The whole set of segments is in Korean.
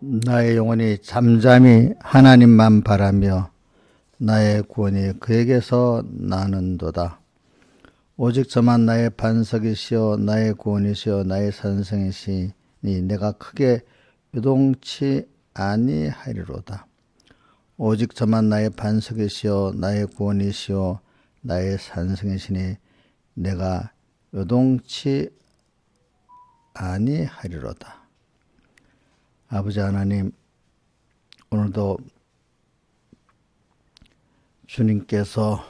나의 영혼이 잠잠히 하나님만 바라며 나의 구원이 그에게서 나는도다. 오직 저만 나의 반석이시요 나의 구원이시요 나의 산성이시니 내가 크게 요동치 아니하리로다. 오직 저만 나의 반석이시요 나의 구원이시요 나의 산성이시니 내가 요동치 아니하리로다. 아버지 하나님, 오늘도 주님께서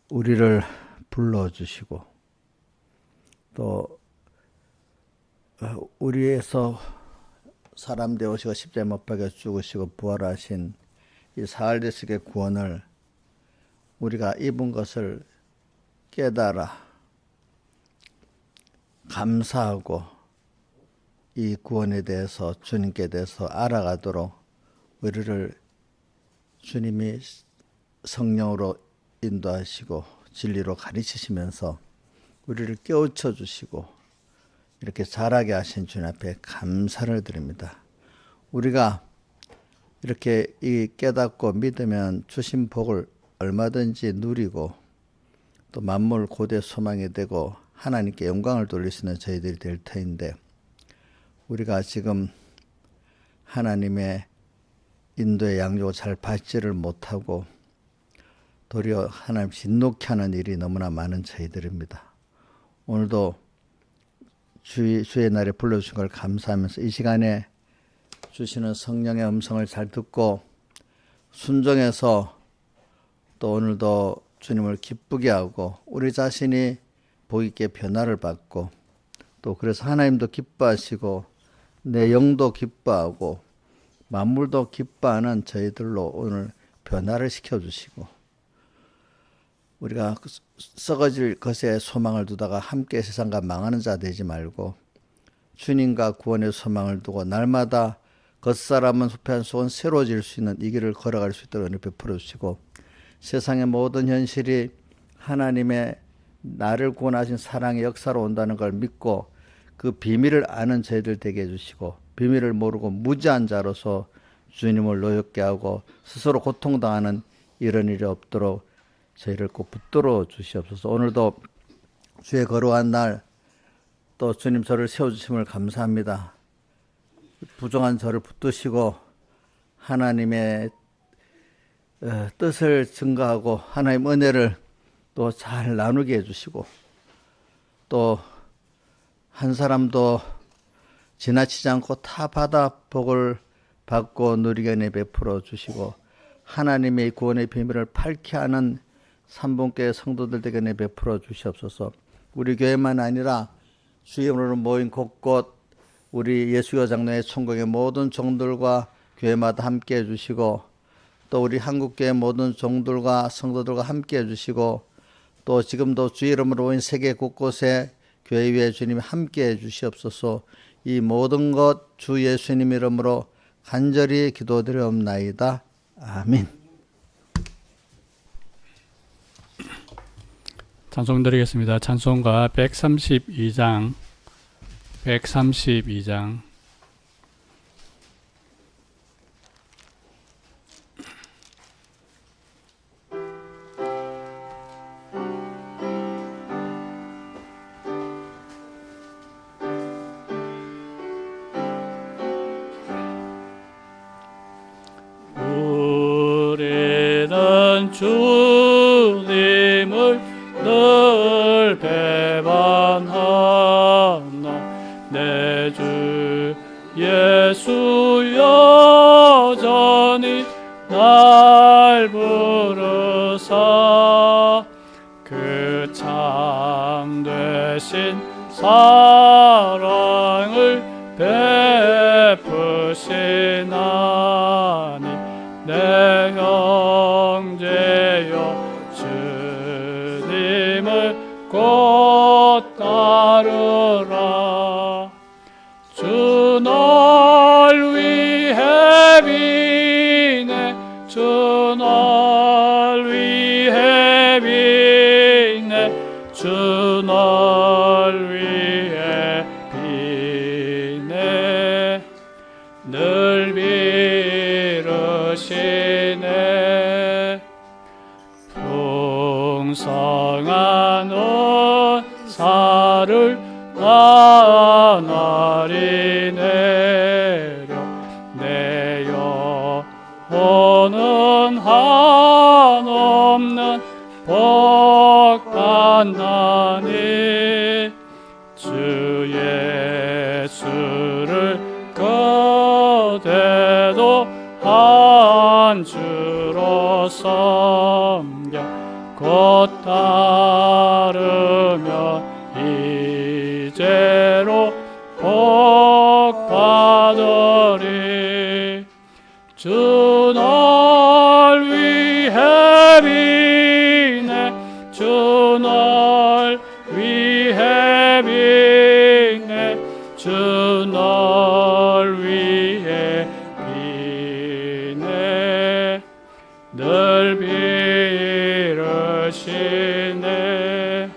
우리를 불러주시고 또 우리에서 사람 되오시고 십자가에 못 박혀 죽으시고 부활하신 이 사흘대식의 구원을 우리가 입은 것을 깨달아 감사하고 이 구원에 대해서 주님께 대해서 알아가도록 우리를 주님이 성령으로 인도하시고 진리로 가르치시면서 우리를 깨우쳐 주시고 이렇게 자라게 하신 주님 앞에 감사를 드립니다. 우리가 이렇게 이 깨닫고 믿으면 주신 복을 얼마든지 누리고 또 만물 고대 소망이 되고 하나님께 영광을 돌릴 수 있는 저희들이 될 터인데, 우리가 지금 하나님의 인도의 양육을 잘 받지를 못하고 도리어 하나님 진노케 하는 일이 너무나 많은 저희들입니다. 오늘도 주의 날에 불러주신 걸 감사하면서 이 시간에 주시는 성령의 음성을 잘 듣고 순종해서 또 오늘도 주님을 기쁘게 하고 우리 자신이 복 있게 변화를 받고 또 그래서 하나님도 기뻐하시고 내 영도 기뻐하고 만물도 기뻐하는 저희들로 오늘 변화를 시켜주시고, 우리가 썩어질 것에 소망을 두다가 함께 세상과 망하는 자 되지 말고 주님과 구원의 소망을 두고 날마다 겉사람은 숲에 속은 새로워질 수 있는 이 길을 걸어갈 수 있도록 은혜 베풀어 주시고, 세상의 모든 현실이 하나님의 나를 구원하신 사랑의 역사로 온다는 걸 믿고 그 비밀을 아는 저희들 되게 해주시고, 비밀을 모르고 무지한 자로서 주님을 노엽게 하고 스스로 고통당하는 이런 일이 없도록 저희를 꼭 붙들어 주시옵소서. 오늘도 주의 거룩한 날 또 주님 저를 세워주심을 감사합니다. 부정한 저를 붙드시고 하나님의 뜻을 증거하고 하나님 은혜를 또 잘 나누게 해주시고 또 한 사람도 지나치지 않고 타 받아 복을 받고 누리게 은혜 베풀어 주시고 하나님의 구원의 비밀을 밝게 하는 삼분교회 성도들에게 은혜 베풀어 주시옵소서. 우리 교회만 아니라 주의 이름으로 모인 곳곳 우리 예수교 장로의 총공의 모든 종들과 교회마다 함께 해주시고 또 우리 한국교회 모든 종들과 성도들과 함께 해주시고 또 지금도 주의 이름으로 모인 세계 곳곳에 교회 위에 주님이 함께 해주시옵소서. 이 모든 것 주 예수님 이름으로 간절히 기도드리옵나이다. 아멘. 찬송 드리겠습니다. 찬송가 132장 우리는 주님을 늘 배반하나 내 주 예수 여전히 날 부르사 그 참 되신 사랑을 베푸시나니 내 형제여 주님을 곧 따르라. 주 널 위해 비네 주 널 위해 비네 주 널 위해 비네 풍성한 은사를 나날이 내려 내 영혼은 한없는 복 받나니 주 예수를 그대도 한 주로 섬겨 곧 따르며 이제로 복 받으리. 주 날 위해 비네 주 날 위해 비네 주 날 위해 비네 늘 비르시네.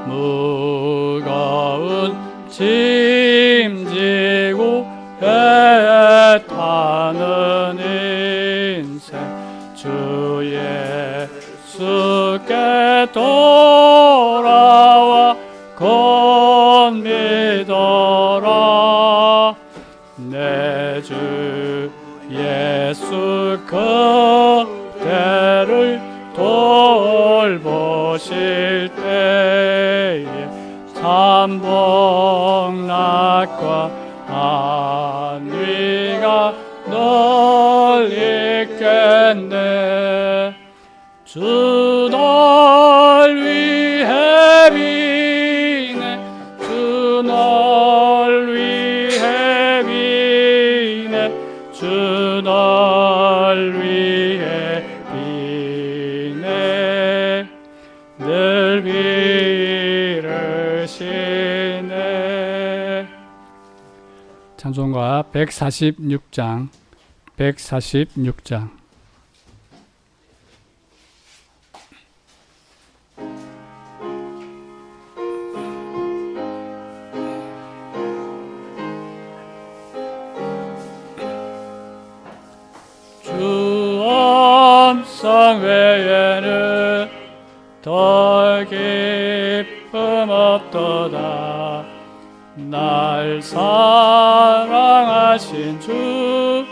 무거운 짐 지고 애타는 인생 주 예수께 돌아와 곧 믿어라. 내 주 예수 그대를 돌보실 때에 참복락과 안위가 널 있겠네. 주 날 위해 비네 주 날 위해 비네 주 날 위해 비네 늘 비르시네. 찬송가 146장 146장. 주 음성 외에는 더 기쁨 없도다. 날 사랑하신 주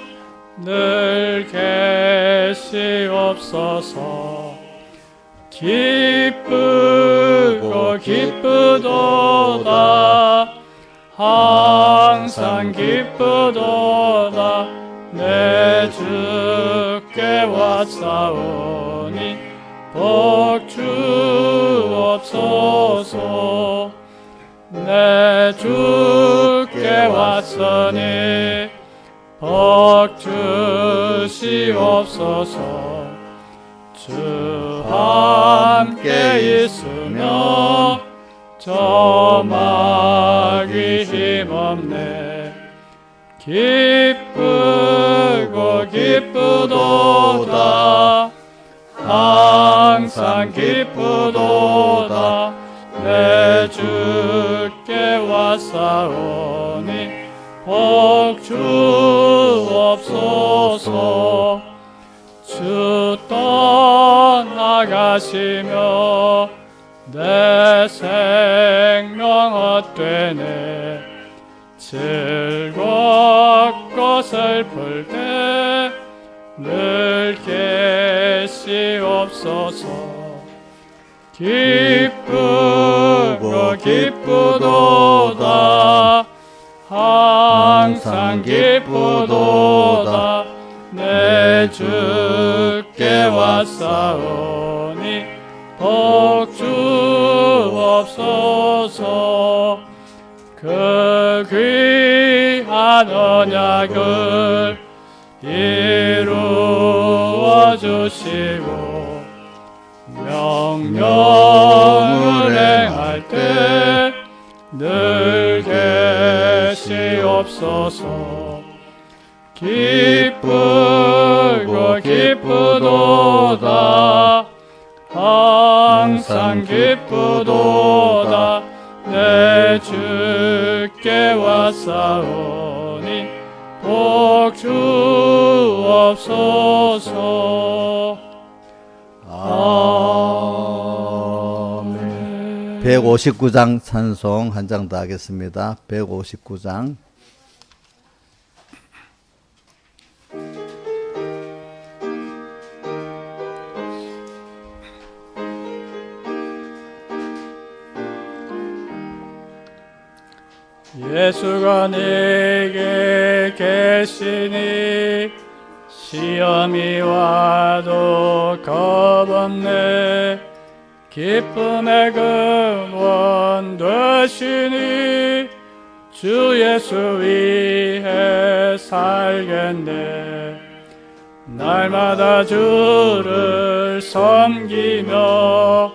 늘 계시옵소서. 기쁘고 기쁘도다 항상 기쁘도다. 내 주께 왔사오니 복 주옵소서. 내 주께 왔으니 복 주시옵소서. 주 함께 있으며 저마귀 힘없네. 기쁘고 기쁘도다 항상 기쁘도다. 내 주께 왔사오니 복 주옵소서. 주 떠나가시며 내 생명 헛되네. 즐겁고 슬플 때 늘 계시옵소서. 기쁘고 기쁘도다 항상 기쁘도다. 내 주께 왔사오니 복 주옵소서. 그 귀한 언약을 이루어 주시고 명령을 행할 때 늘 계시옵소서. 기쁘고 기쁘도다 항상 기쁘도다. 내 주께 왔사오니 복 주옵소서. 아멘. 159장 찬송 한 장 더 하겠습니다. 159장. 예수가 내게 계시니 시험이 와도 겁없네. 기쁨의 근원 되시니 주 예수 위해 살겠네. 날마다 주를 섬기며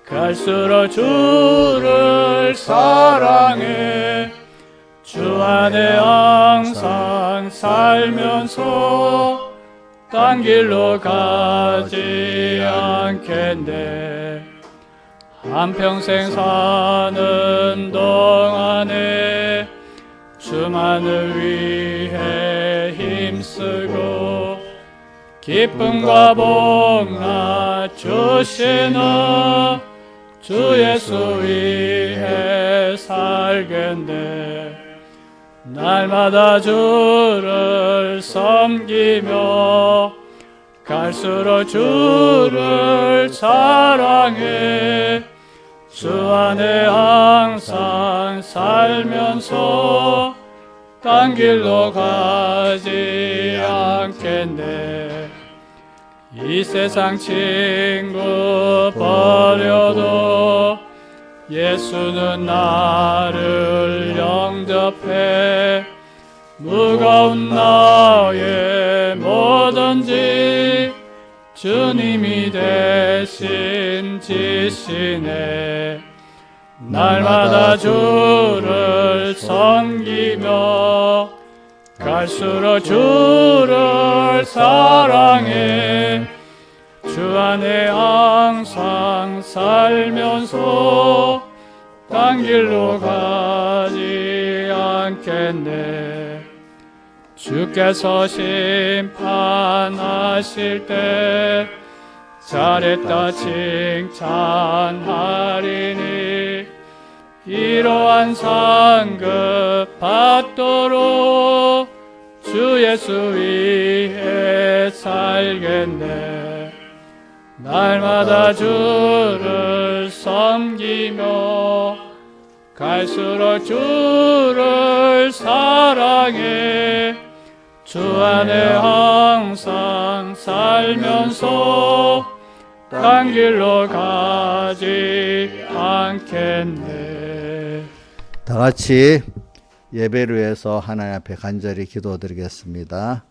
갈수록 주를 사랑해. 주 안에 항상 살면서 딴 길로 가지 않겠네. 한평생 사는 동안에 주만을 위해 힘쓰고 기쁨과 복나 주시는 주 예수 위해 살겠네. 날마다 주를 섬기며 갈수록 주를 사랑해. 주 안에 항상 살면서 딴 길로 가지 않겠네. 이 세상 친구 버려도 예수는 나를 영접해. 무거운 나의 뭐든지 주님이 대신 지시네. 날마다 주를 섬기며 갈수록 주를 사랑해. 주 안에 항상 살면서 딴 길로 가지 않겠네. 주께서 심판하실 때 잘했다 칭찬하리니 이러한 상급 받도록 주 예수 위해 살겠네. 날마다 주를 섬기며 갈수록 주를 사랑해. 주 안에 항상 살면서 딴 길로 가지 않겠네. 다 같이 예배를 위해서 하나님 앞에 간절히 기도드리겠습니다.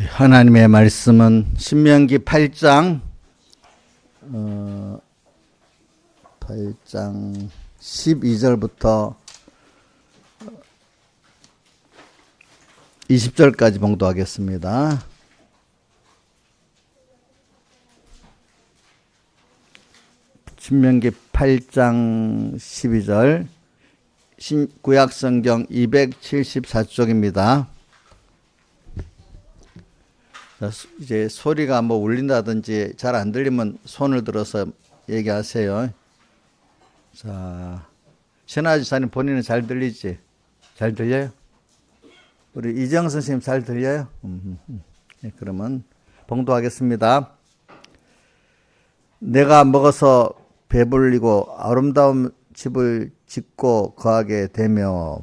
하나님의 말씀은 신명기 8장 12절부터 20절까지 봉독하겠습니다. 신명기 8장 12절 구약성경 274쪽입니다. 이제 소리가 뭐 울린다든지 잘 안 들리면 손을 들어서 얘기하세요. 자, 신하 지사님 본인은 잘 들리지? 잘 들려요? 우리 이정 선생님 잘 들려요? 네, 그러면 봉독하겠습니다. 내가 먹어서 배불리고 아름다운 집을 짓고 거하게 되며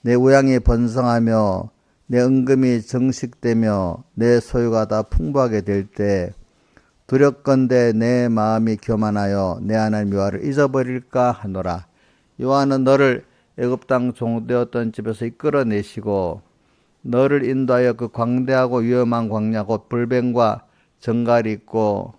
내 우양이 번성하며 내 은금이 정식되며 내 소유가 다 풍부하게 될 때 두렵건대 내 마음이 교만하여 내 하나님 여호와를 잊어버릴까 하노라. 여호와는 너를 애굽 땅 종되었던 집에서 이끌어내시고 너를 인도하여 그 광대하고 위험한 광야 곧 불뱀과 정갈이 있고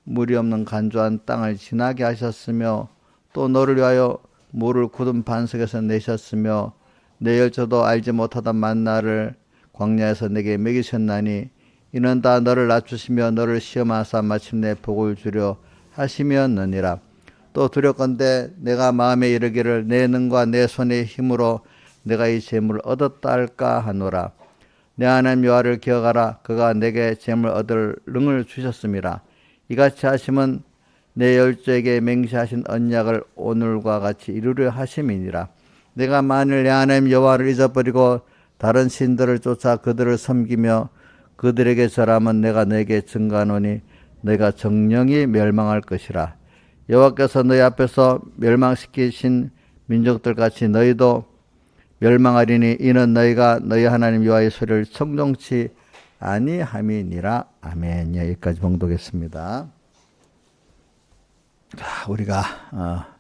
물이 없는 간조한 땅을 지나게 하셨으며 또 너를 위하여 물을 굳은 반석에서 내셨으며 내 열조도 알지 못하던 만나를 광야에서 내게 먹이셨나니 이는 다 너를 낮추시며 너를 시험하사 마침내 복을 주려 하시면느니라. 또 두렵건대 내가 마음에 이르기를 내 능과 내 손의 힘으로 내가 이 재물을 얻었다 할까 하노라. 내 하나님 여호와를 기억하라. 그가 내게 재물 얻을 능을 주셨음이라. 이같이 하심은 내 열조에게 맹세하신 언약을 오늘과 같이 이루려 하심이니라. 내가 만일 내 하나님 여호와를 잊어버리고 다른 신들을 쫓아 그들을 섬기며 그들에게 절하면 내가 너에게 증거하노니 너희가 정령이 멸망할 것이라. 여호와께서 너희 앞에서 멸망시키신 민족들같이 너희도 멸망하리니 이는 너희가 너희 하나님 여호와의 소리를 청종치 아니함이니라. 아멘. 여기까지 봉독했습니다. 우리가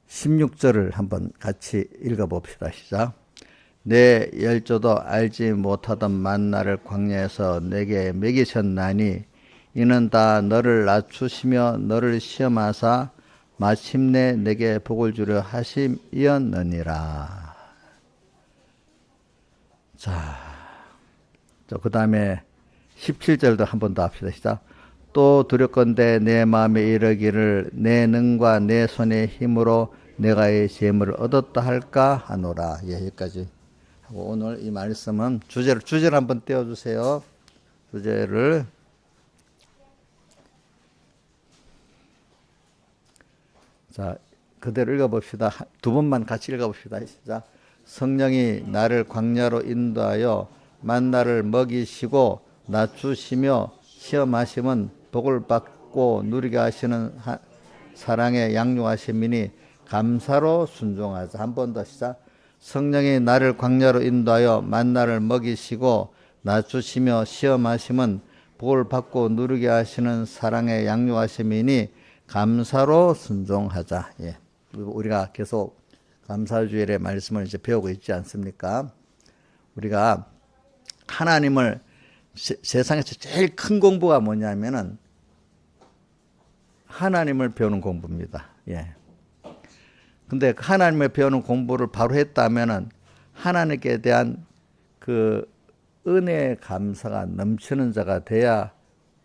16절을 한번 같이 읽어봅시다. 시작. 내 열조도 알지 못하던 만나를 광야에서 내게 먹이셨나니 이는 다 너를 낮추시며 너를 시험하사 마침내 내게 복을 주려 하심이었느니라. 자, 그 다음에 17절도 한 번 더 합시다. 시작. 또 두렵건대 내 마음에 이르기를 내 능과 내 손의 힘으로 내가 이 재물을 얻었다 할까 하노라. 예, 여기까지 하고 오늘 이 말씀은 주제를 한번 떼어주세요. 주제를 자 그대로 읽어봅시다. 두 번만 같이 읽어봅시다. 시작. 성령이 나를 광야로 인도하여 만나를 먹이시고 낮추시며 시험하심은 복을 받고 누리게 하시는 사랑의 양육하심이니 감사로 순종하자. 한 번 더 시작. 성령이 나를 광야로 인도하여 만나를 먹이시고 낮추시며 시험하심은 복을 받고 누리게 하시는 사랑의 양육하심이니 감사로 순종하자. 예. 우리가 계속 감사주일의 말씀을 이제 배우고 있지 않습니까? 우리가 하나님을 세상에서 제일 큰 공부가 뭐냐면은 하나님을 배우는 공부입니다. 예. 근데 하나님을 배우는 공부를 바로 했다면은 하나님께 대한 그 은혜의 감사가 넘치는 자가 돼야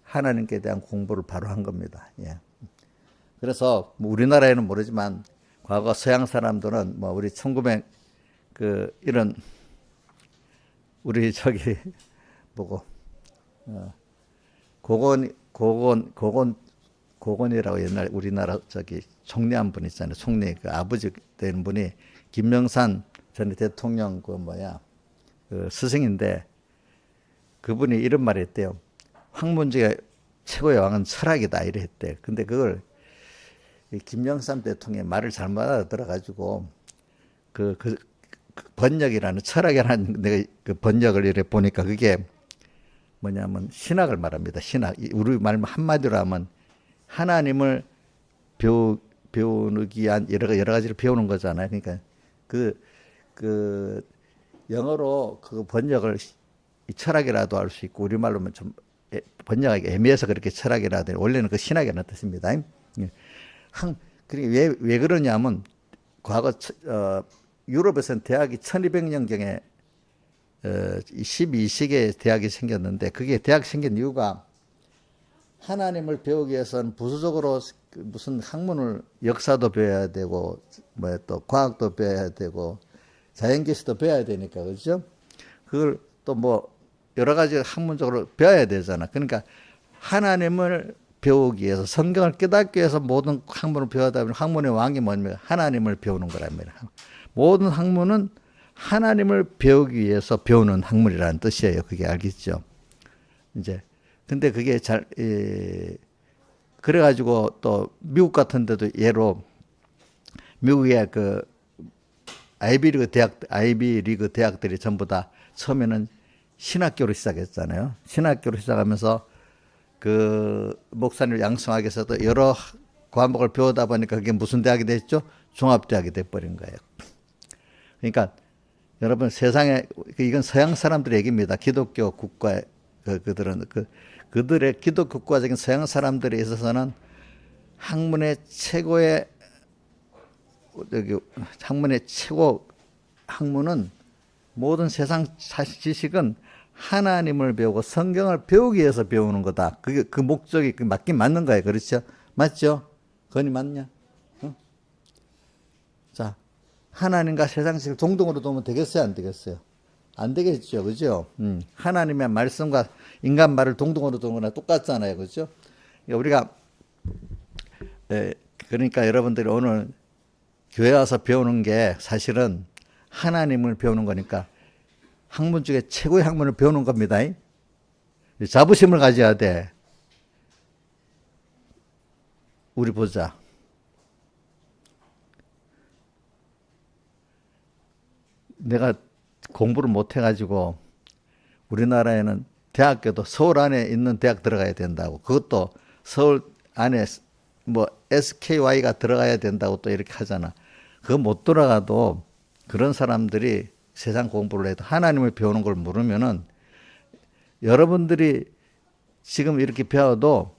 하나님께 대한 공부를 바로 한 겁니다. 예. 그래서 뭐 우리나라에는 모르지만 과거 서양 사람들은 뭐 우리 1900 이런 우리 저기 뭐고 고건이라고 옛날 우리나라 저기 총리 한 분 있잖아요. 총리 그 아버지 되는 분이 김명산 전 대통령 그 스승인데 그분이 이런 말을 했대요. 학문적의 최고의 왕은 철학이다 이래 했대. 근데 그걸 김영삼 대통령의 말을 잘못 알아들어가지고 그 번역이라는 철학이라는 내가 그 번역을 이래 보니까 그게 뭐냐면 신학을 말합니다. 신학. 우리 말 한마디로 하면 하나님을 배우기 위한 여러 가지를 배우는 거잖아요. 그러니까 그 영어로 그 번역을 철학이라도 할 수 있고 우리말로는 좀 번역하기 애매해서 그렇게 철학이라도 원래는 그 신학이라는 뜻입니다. 왜 그러냐면 과거 유럽에서는 대학이 1200년경에 12세기에 대학이 생겼는데 그게 대학 생긴 이유가 하나님을 배우기 위해서는 부수적으로 무슨 학문을 역사도 배워야 되고 또 과학도 배워야 되고 자연계시도 배워야 되니까 그렇죠? 그걸 또 뭐 여러 가지 학문적으로 배워야 되잖아. 그러니까 하나님을 배우기 위해서 성경을 깨닫기 위해서 모든 학문을 배우다 보면 학문의 왕이 뭐냐면 하나님을 배우는 거랍니다. 모든 학문은 하나님을 배우기 위해서 배우는 학문이라는 뜻이에요. 그게 알겠죠? 이제 근데 그게 그래가지고 또 미국 같은 데도 예로 미국의 그 아이비리그 대학들이 전부 다 처음에는 신학교로 시작했잖아요. 신학교로 시작하면서 그 목사님을 양성하기 위해서도 여러 과목을 배우다 보니까 그게 무슨 대학이 됐죠? 종합대학이 돼버린 거예요. 그러니까 여러분 세상에 이건 서양 사람들의 얘기입니다. 기독교 국가 그들의 기독 국가적인 서양 사람들에 있어서는 학문의 최고의 학문은 모든 세상 지식은 하나님을 배우고 성경을 배우기 위해서 배우는 거다. 그게 그 목적이 맞긴 맞는 거예요. 그렇죠? 맞죠? 그건이 맞냐? 응? 자, 하나님과 세상 지식을 동등으로 두면 되겠어요? 안 되겠어요? 안 되겠죠. 그죠? 하나님의 말씀과 인간 말을 동등으로 두는 거나 똑같잖아요. 그죠? 우리가 그러니까 여러분들이 오늘 교회 와서 배우는 게 사실은 하나님을 배우는 거니까 학문 중에 최고의 학문을 배우는 겁니다. 자부심을 가져야 돼. 우리 보자. 내가 공부를 못 해가지고 우리나라에는 대학교도 서울 안에 있는 대학 들어가야 된다고. 그것도 서울 안에 뭐 SKY가 들어가야 된다고 또 이렇게 하잖아. 그거 못 들어가도 그런 사람들이 세상 공부를 해도 하나님을 배우는 걸 모르면은 여러분들이 지금 이렇게 배워도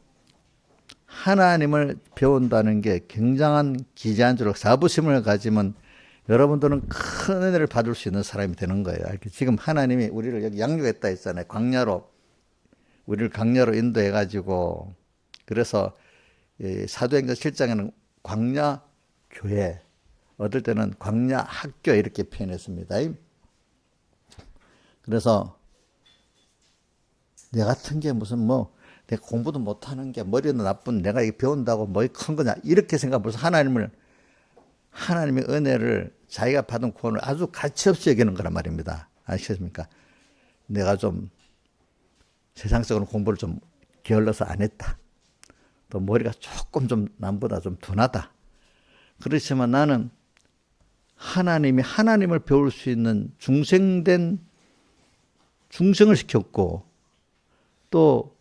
하나님을 배운다는 게 굉장한 기이한 줄 자부심을 가지면 여러분들은 큰 은혜를 받을 수 있는 사람이 되는 거예요. 지금 하나님이 우리를 여기 양육했다 했잖아요. 우리를 광야로 인도해가지고 그래서 사도행전 7장에는 광야 교회, 어떨 때는 광야 학교 이렇게 표현했습니다. 그래서 내 같은 게 무슨 내 공부도 못하는 게 머리도 나쁜 내가 이게 배운다고 뭐 큰 거냐 이렇게 생각하면서 하나님의 은혜를 자기가 받은 구원을 아주 가치없이 여기는 거란 말입니다. 아시겠습니까? 내가 좀 세상적으로 공부를 좀 게을러서 안 했다. 또 머리가 조금 좀 남보다 좀 둔하다. 그렇지만 나는 하나님이 하나님을 배울 수 있는 중생을 시켰고 또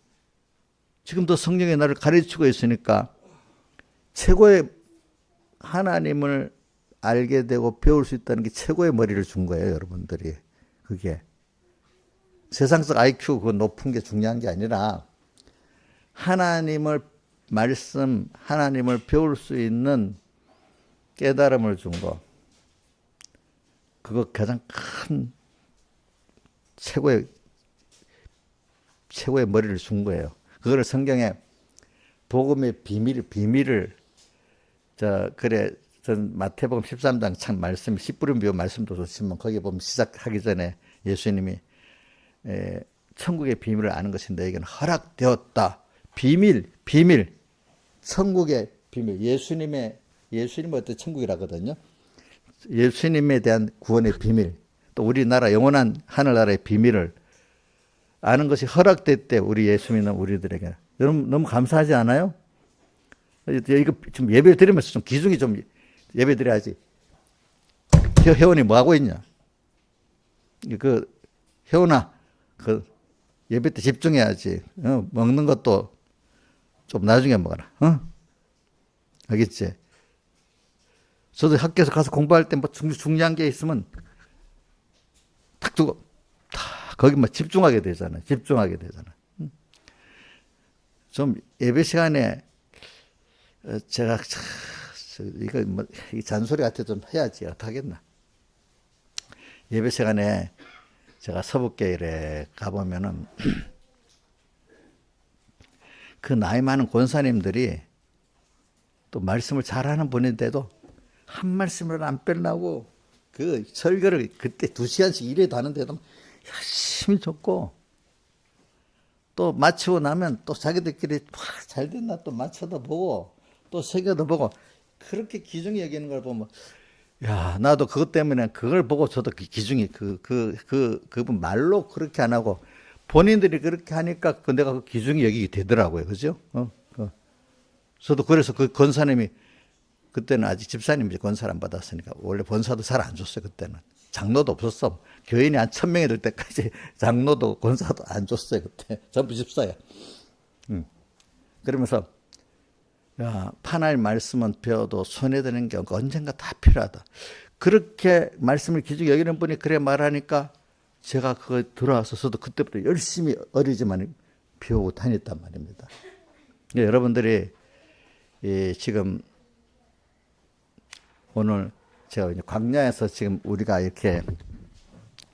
지금도 성령이 나를 가르치고 있으니까 최고의 하나님을 알게 되고 배울 수 있다는 게 최고의 머리를 준 거예요, 여러분들이. 그게 세상적 IQ 그 높은 게 중요한 게 아니라 하나님을 배울 수 있는 깨달음을 준 거. 그거 가장 큰 최고의 머리를 준 거예요. 그거를 성경에 복음의 비밀을 전 마태복음 13장 참 말씀, 씨뿌린 비유 말씀도 좋지만 거기 보면 시작하기 전에 예수님이 천국의 비밀을 아는 것이 너에게는 허락되었다. 비밀, 천국의 비밀. 예수님은 어떤 천국이라거든요. 예수님에 대한 구원의 비밀, 또 우리나라 영원한 하늘나라의 비밀을 아는 것이 허락됐대. 우리 예수 믿는 우리들에게. 여러분 너무 감사하지 않아요? 이거 좀 예배 드리면서 좀 기중이 좀 예배 드려야지. 회원이 뭐 하고 있냐? 회원아, 예배 때 집중해야지. 먹는 것도 좀 나중에 먹어라. 알겠지? 저도 학교에서 가서 공부할 때 뭐 중요한 게 있으면 탁 두고 거기 집중하게 되잖아요. 좀 예배 시간에 제가 이거 잔소리 같아 좀 해야지 어떡하겠나. 예배 시간에 제가 서북교회에 가보면은 그 나이 많은 권사님들이 또 말씀을 잘하는 분인데도 한 말씀을 안 빼려고 그 설교를 그때 2시간씩 일해도 하는데도 열심히 줬고 또 마치고 나면 또 자기들끼리 잘 됐나 또 맞춰도 보고 또 새겨도 보고 그렇게 기중히 여기는 걸 보면 야, 나도 그것 때문에 그걸 보고 저도 그 기중이 그분 말로 그렇게 안 하고 본인들이 그렇게 하니까 그 내가 그 기중이 여기 되더라고요. 그죠? 저도 그래서 그 권사님이 그때는 아직 집사님이 권사를 안 받았으니까 원래 권사도 잘 안 줬어요. 그때는 장로도 없었어. 교인이 한 1,000명이 될 때까지 장로도 권사도 안 줬어요. 그때 전부 집사야. 그러면서 야, 하나님 말씀은 배워도 손에 드는 게 언젠가 다 필요하다. 그렇게 말씀을 기준히 여기는 분이 그래 말하니까 제가 그거 들어와서 저도 그때부터 열심히 어리지만 배우고 다녔단 말입니다. 여러분들이 지금 오늘 제가 이제 광야에서 지금 우리가 이렇게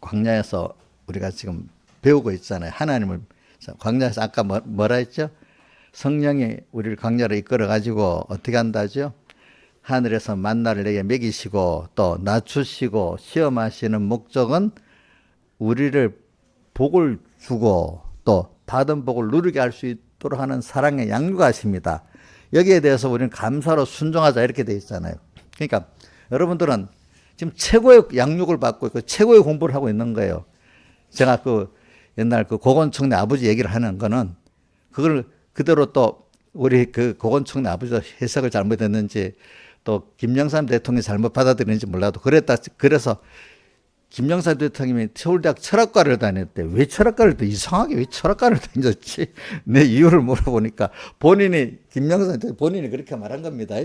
광야에서 우리가 지금 배우고 있잖아요. 하나님을 광야에서 아까 뭐라 했죠? 성령이 우리를 광야로 이끌어 가지고 어떻게 한다죠? 하늘에서 만나를 내게 먹이시고 또 낮추시고 시험하시는 목적은 우리를 복을 주고 또 받은 복을 누리게 할 수 있도록 하는 사랑의 양육하십니다. 여기에 대해서 우리는 감사로 순종하자 이렇게 돼 있잖아요. 그러니까 여러분들은 지금 최고의 양육을 받고 있고 최고의 공부를 하고 있는 거예요. 제가 그 옛날 그 고건총리 아버지 얘기를 하는 거는 그걸 그대로 또 우리 그 고건총리 아버지가 해석을 잘못했는지 또 김영삼 대통령이 잘못 받아들이는지 몰라도 그래서 김영삼 대통령이 서울대학 철학과를 다녔대. 왜 철학과를 또 이상하게 왜 철학과를 다녔지? 내 이유를 물어보니까 김영삼 대통령이 본인이 그렇게 말한 겁니다.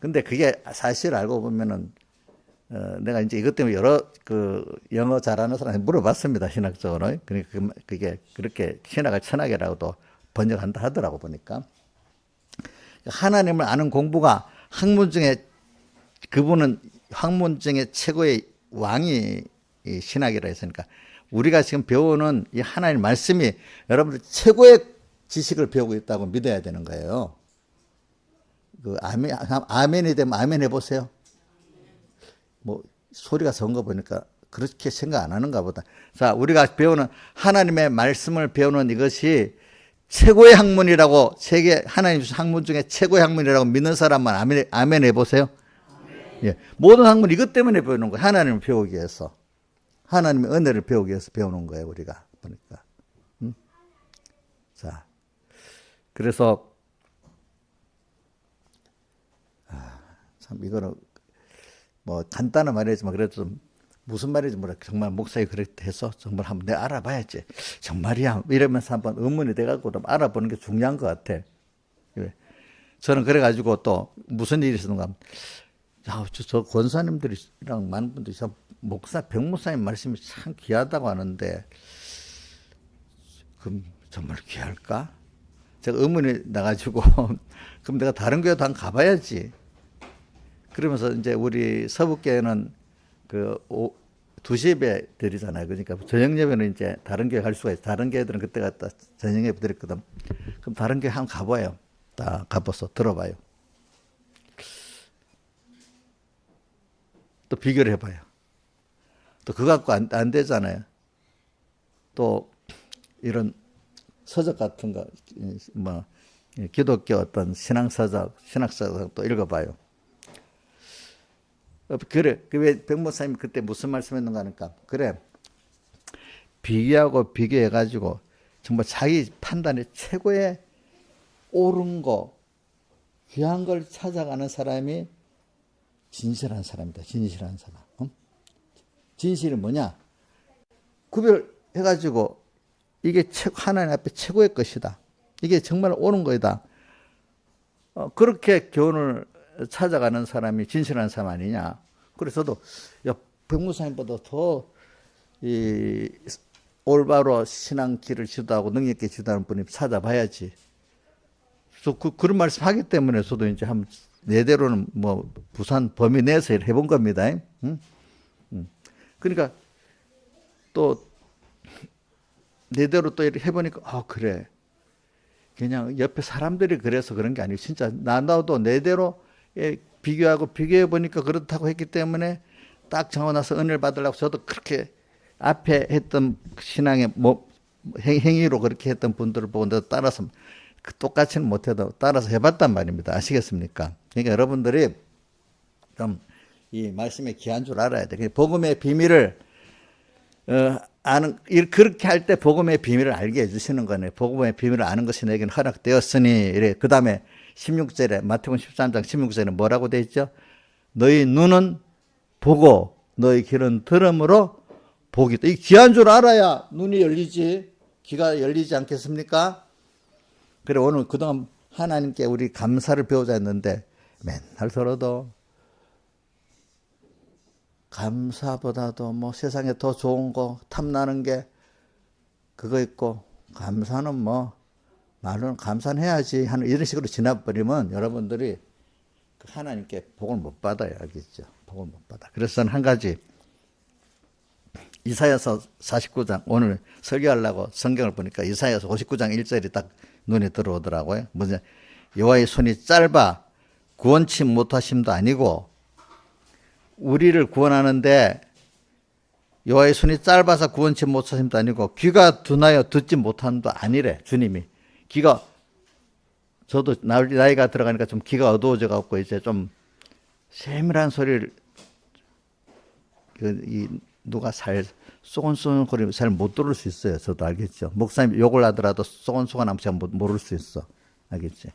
근데 그게 사실 알고 보면은 내가 이제 이것 때문에 여러 그 영어 잘하는 사람한테 물어봤습니다. 신학적으로. 그러니까 그게 그렇게 신학을 천학이라고도 번역한다 하더라고 보니까. 하나님을 아는 공부가 학문 중에 그분은 학문 중에 최고의 왕이 신학이라 했으니까 우리가 지금 배우는 이 하나님 말씀이 여러분들 최고의 지식을 배우고 있다고 믿어야 되는 거예요. 그 아멘이 되면 아멘 해보세요. 뭐 소리가 적은 거 보니까 그렇게 생각 안 하는가 보다. 자, 우리가 배우는 하나님의 말씀을 배우는 이것이 최고의 학문이라고 세계 하나님 학문 중에 최고의 학문이라고 믿는 사람만 아멘 해보세요. 예, 모든 학문 이것 때문에 배우는 거예요. 하나님을 배우기 위해서. 하나님의 은혜를 배우기 위해서 배우는 거예요. 우리가 보니까. 자, 그래서 참 이거는 뭐 간단한 말이지만 그래도 좀 무슨 말인지 모르겠어. 정말 목사님 그렇게 해서 정말 한번 내가 알아봐야지. 정말이야. 이러면서 한번 의문이 돼갖고 좀 알아보는 게 중요한 것 같아. 저는 그래가지고 또 무슨 일이 있었는가 하면 야, 저 권사님들이랑 많은 분들이 백목사님 말씀이 참 귀하다고 하는데 그럼 정말 귀할까? 제가 의문이 나가지고 그럼 내가 다른 교회도 한번 가봐야지. 그러면서 이제 우리 서북교회는 그 2시 예배 드리잖아요. 그러니까 저녁 예배는 이제 다른 교회 갈 수가 있어요. 다른 교회들은 그때 갔다 저녁 예배 드렸거든. 그럼 다른 교회 한번 가봐요. 다 가봐서 들어봐요. 또 비교를 해봐요. 또 그거 갖고 안 되잖아요. 또 이런 서적 같은 거, 뭐 기독교 어떤 신학서적 또 읽어봐요. 그래, 왜 백목사님이 그때 무슨 말씀했는가 하니까 그래, 비교하고 비교해가지고 정말 자기 판단에 최고의 옳은 거, 귀한 걸 찾아가는 사람이 진실한 사람이다. 진실한 사람. 진실이 뭐냐? 구별해가지고 이게 하나님 앞에 최고의 것이다. 이게 정말 옳은 거이다. 그렇게 교훈을 찾아가는 사람이 진실한 사람 아니냐. 그래서도 백무사님보다 더 올바로 신앙 길을 지도하고 능력 있게 지도하는 분이 찾아봐야지. 그래서 그런 말씀 하기 때문에 저도 이제 한번 내대로는 뭐 부산 범위 내에서 해본 겁니다. 그러니까 또 내대로 또 이렇게 해보니까 그래. 그냥 옆에 사람들이 그래서 그런 게 아니고 진짜 나도 내대로 비교하고 비교해 보니까 그렇다고 했기 때문에 딱 정하나서 은혜를 받으려고 저도 그렇게 앞에 했던 신앙의 행위로 그렇게 했던 분들을 보고 내가 따라서 똑같이는 못해도 따라서 해봤단 말입니다. 아시겠습니까? 그러니까 여러분들이 좀 이 말씀의 귀한 줄 알아야 돼. 복음의 비밀을 그렇게 할 때 복음의 비밀을 알게 해주시는 거네. 복음의 비밀을 아는 것이 내게는 허락되었으니, 이래. 그 다음에 16절에, 마태복음 13장 16절에 뭐라고 돼 있죠? 너희 눈은 보고, 너희 귀는 들음으로 보기도. 이 귀한 줄 알아야 눈이 열리지, 귀가 열리지 않겠습니까? 그래, 오늘 그동안 하나님께 우리 감사를 배우자 했는데, 맨날 들어도, 감사보다도 뭐 세상에 더 좋은 거 탐나는 게 그거 있고, 감사는 뭐 말로는 감사는 해야지 하는 이런 식으로 지나버리면 여러분들이 하나님께 복을 못 받아요. 알겠죠? 복을 못 받아. 그래서 저는 한 가지, 이사야서 49장, 오늘 설교하려고 성경을 보니까 이사야서 59장 1절이 딱 눈에 들어오더라고요. 뭐냐, 여호와의 손이 짧아 구원치 못하심도 아니고, 우리를 구원하는데 여호와의 손이 짧아서 구원치 못하심도 아니고, 귀가 둔하여 듣지 못함도 아니래. 주님이 귀가, 저도 나이가 들어가니까 좀 귀가 어두워져 갖고 이제 좀 세밀한 소리를 누가 쏘곤쏘곤 거리면 잘 못 들을 수 있어요. 저도 알겠죠. 목사님 욕을 하더라도 쏘곤쏘곤 하면 잘 모를 수 있어. 알겠지?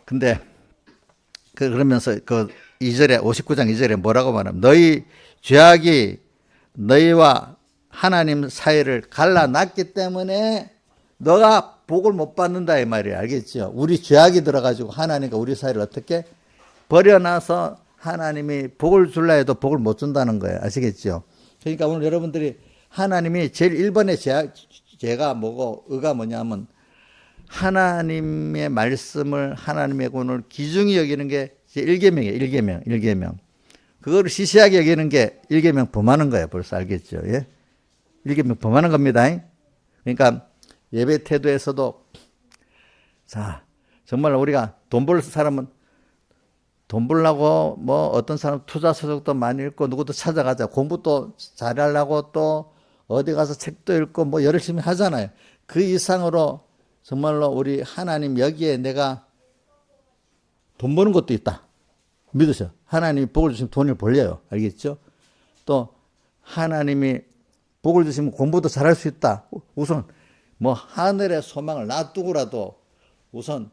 근데 그러면서 그 2절에 59장 2절에 뭐라고 말하면, 너희 죄악이 너희와 하나님 사이를 갈라놨기 때문에 너가 복을 못 받는다 이 말이에요. 알겠죠? 우리 죄악이 들어가지고 하나님과 우리 사이를 어떻게 버려놔서 하나님이 복을 줄라 해도 복을 못 준다는 거예요. 아시겠죠? 그러니까 오늘 여러분들이 하나님이 제일 1번의 죄가 뭐고 의가 뭐냐면, 하나님의 말씀을, 하나님의 구원을 귀중히 여기는 게 1계명이에요. 1계명. 그거를 시시하게 여기는 게 1계명 범하는 거예요. 벌써 알겠죠? 예? 1계명 범하는 겁니다. 그러니까 예배 태도에서도, 자, 정말 우리가 돈 벌 사람은 돈 벌려고 뭐 어떤 사람 투자 서적도 많이 읽고 누구도 찾아가자. 공부도 잘하려고 또 어디 가서 책도 읽고 뭐 열심히 하잖아요. 그 이상으로 정말로 우리 하나님 여기에 내가 돈 버는 것도 있다. 믿으셔. 하나님이 복을 주시면 돈을 벌려요. 알겠죠? 또 하나님이 복을 주시면 공부도 잘할 수 있다. 우선 뭐 하늘의 소망을 놔두고라도 우선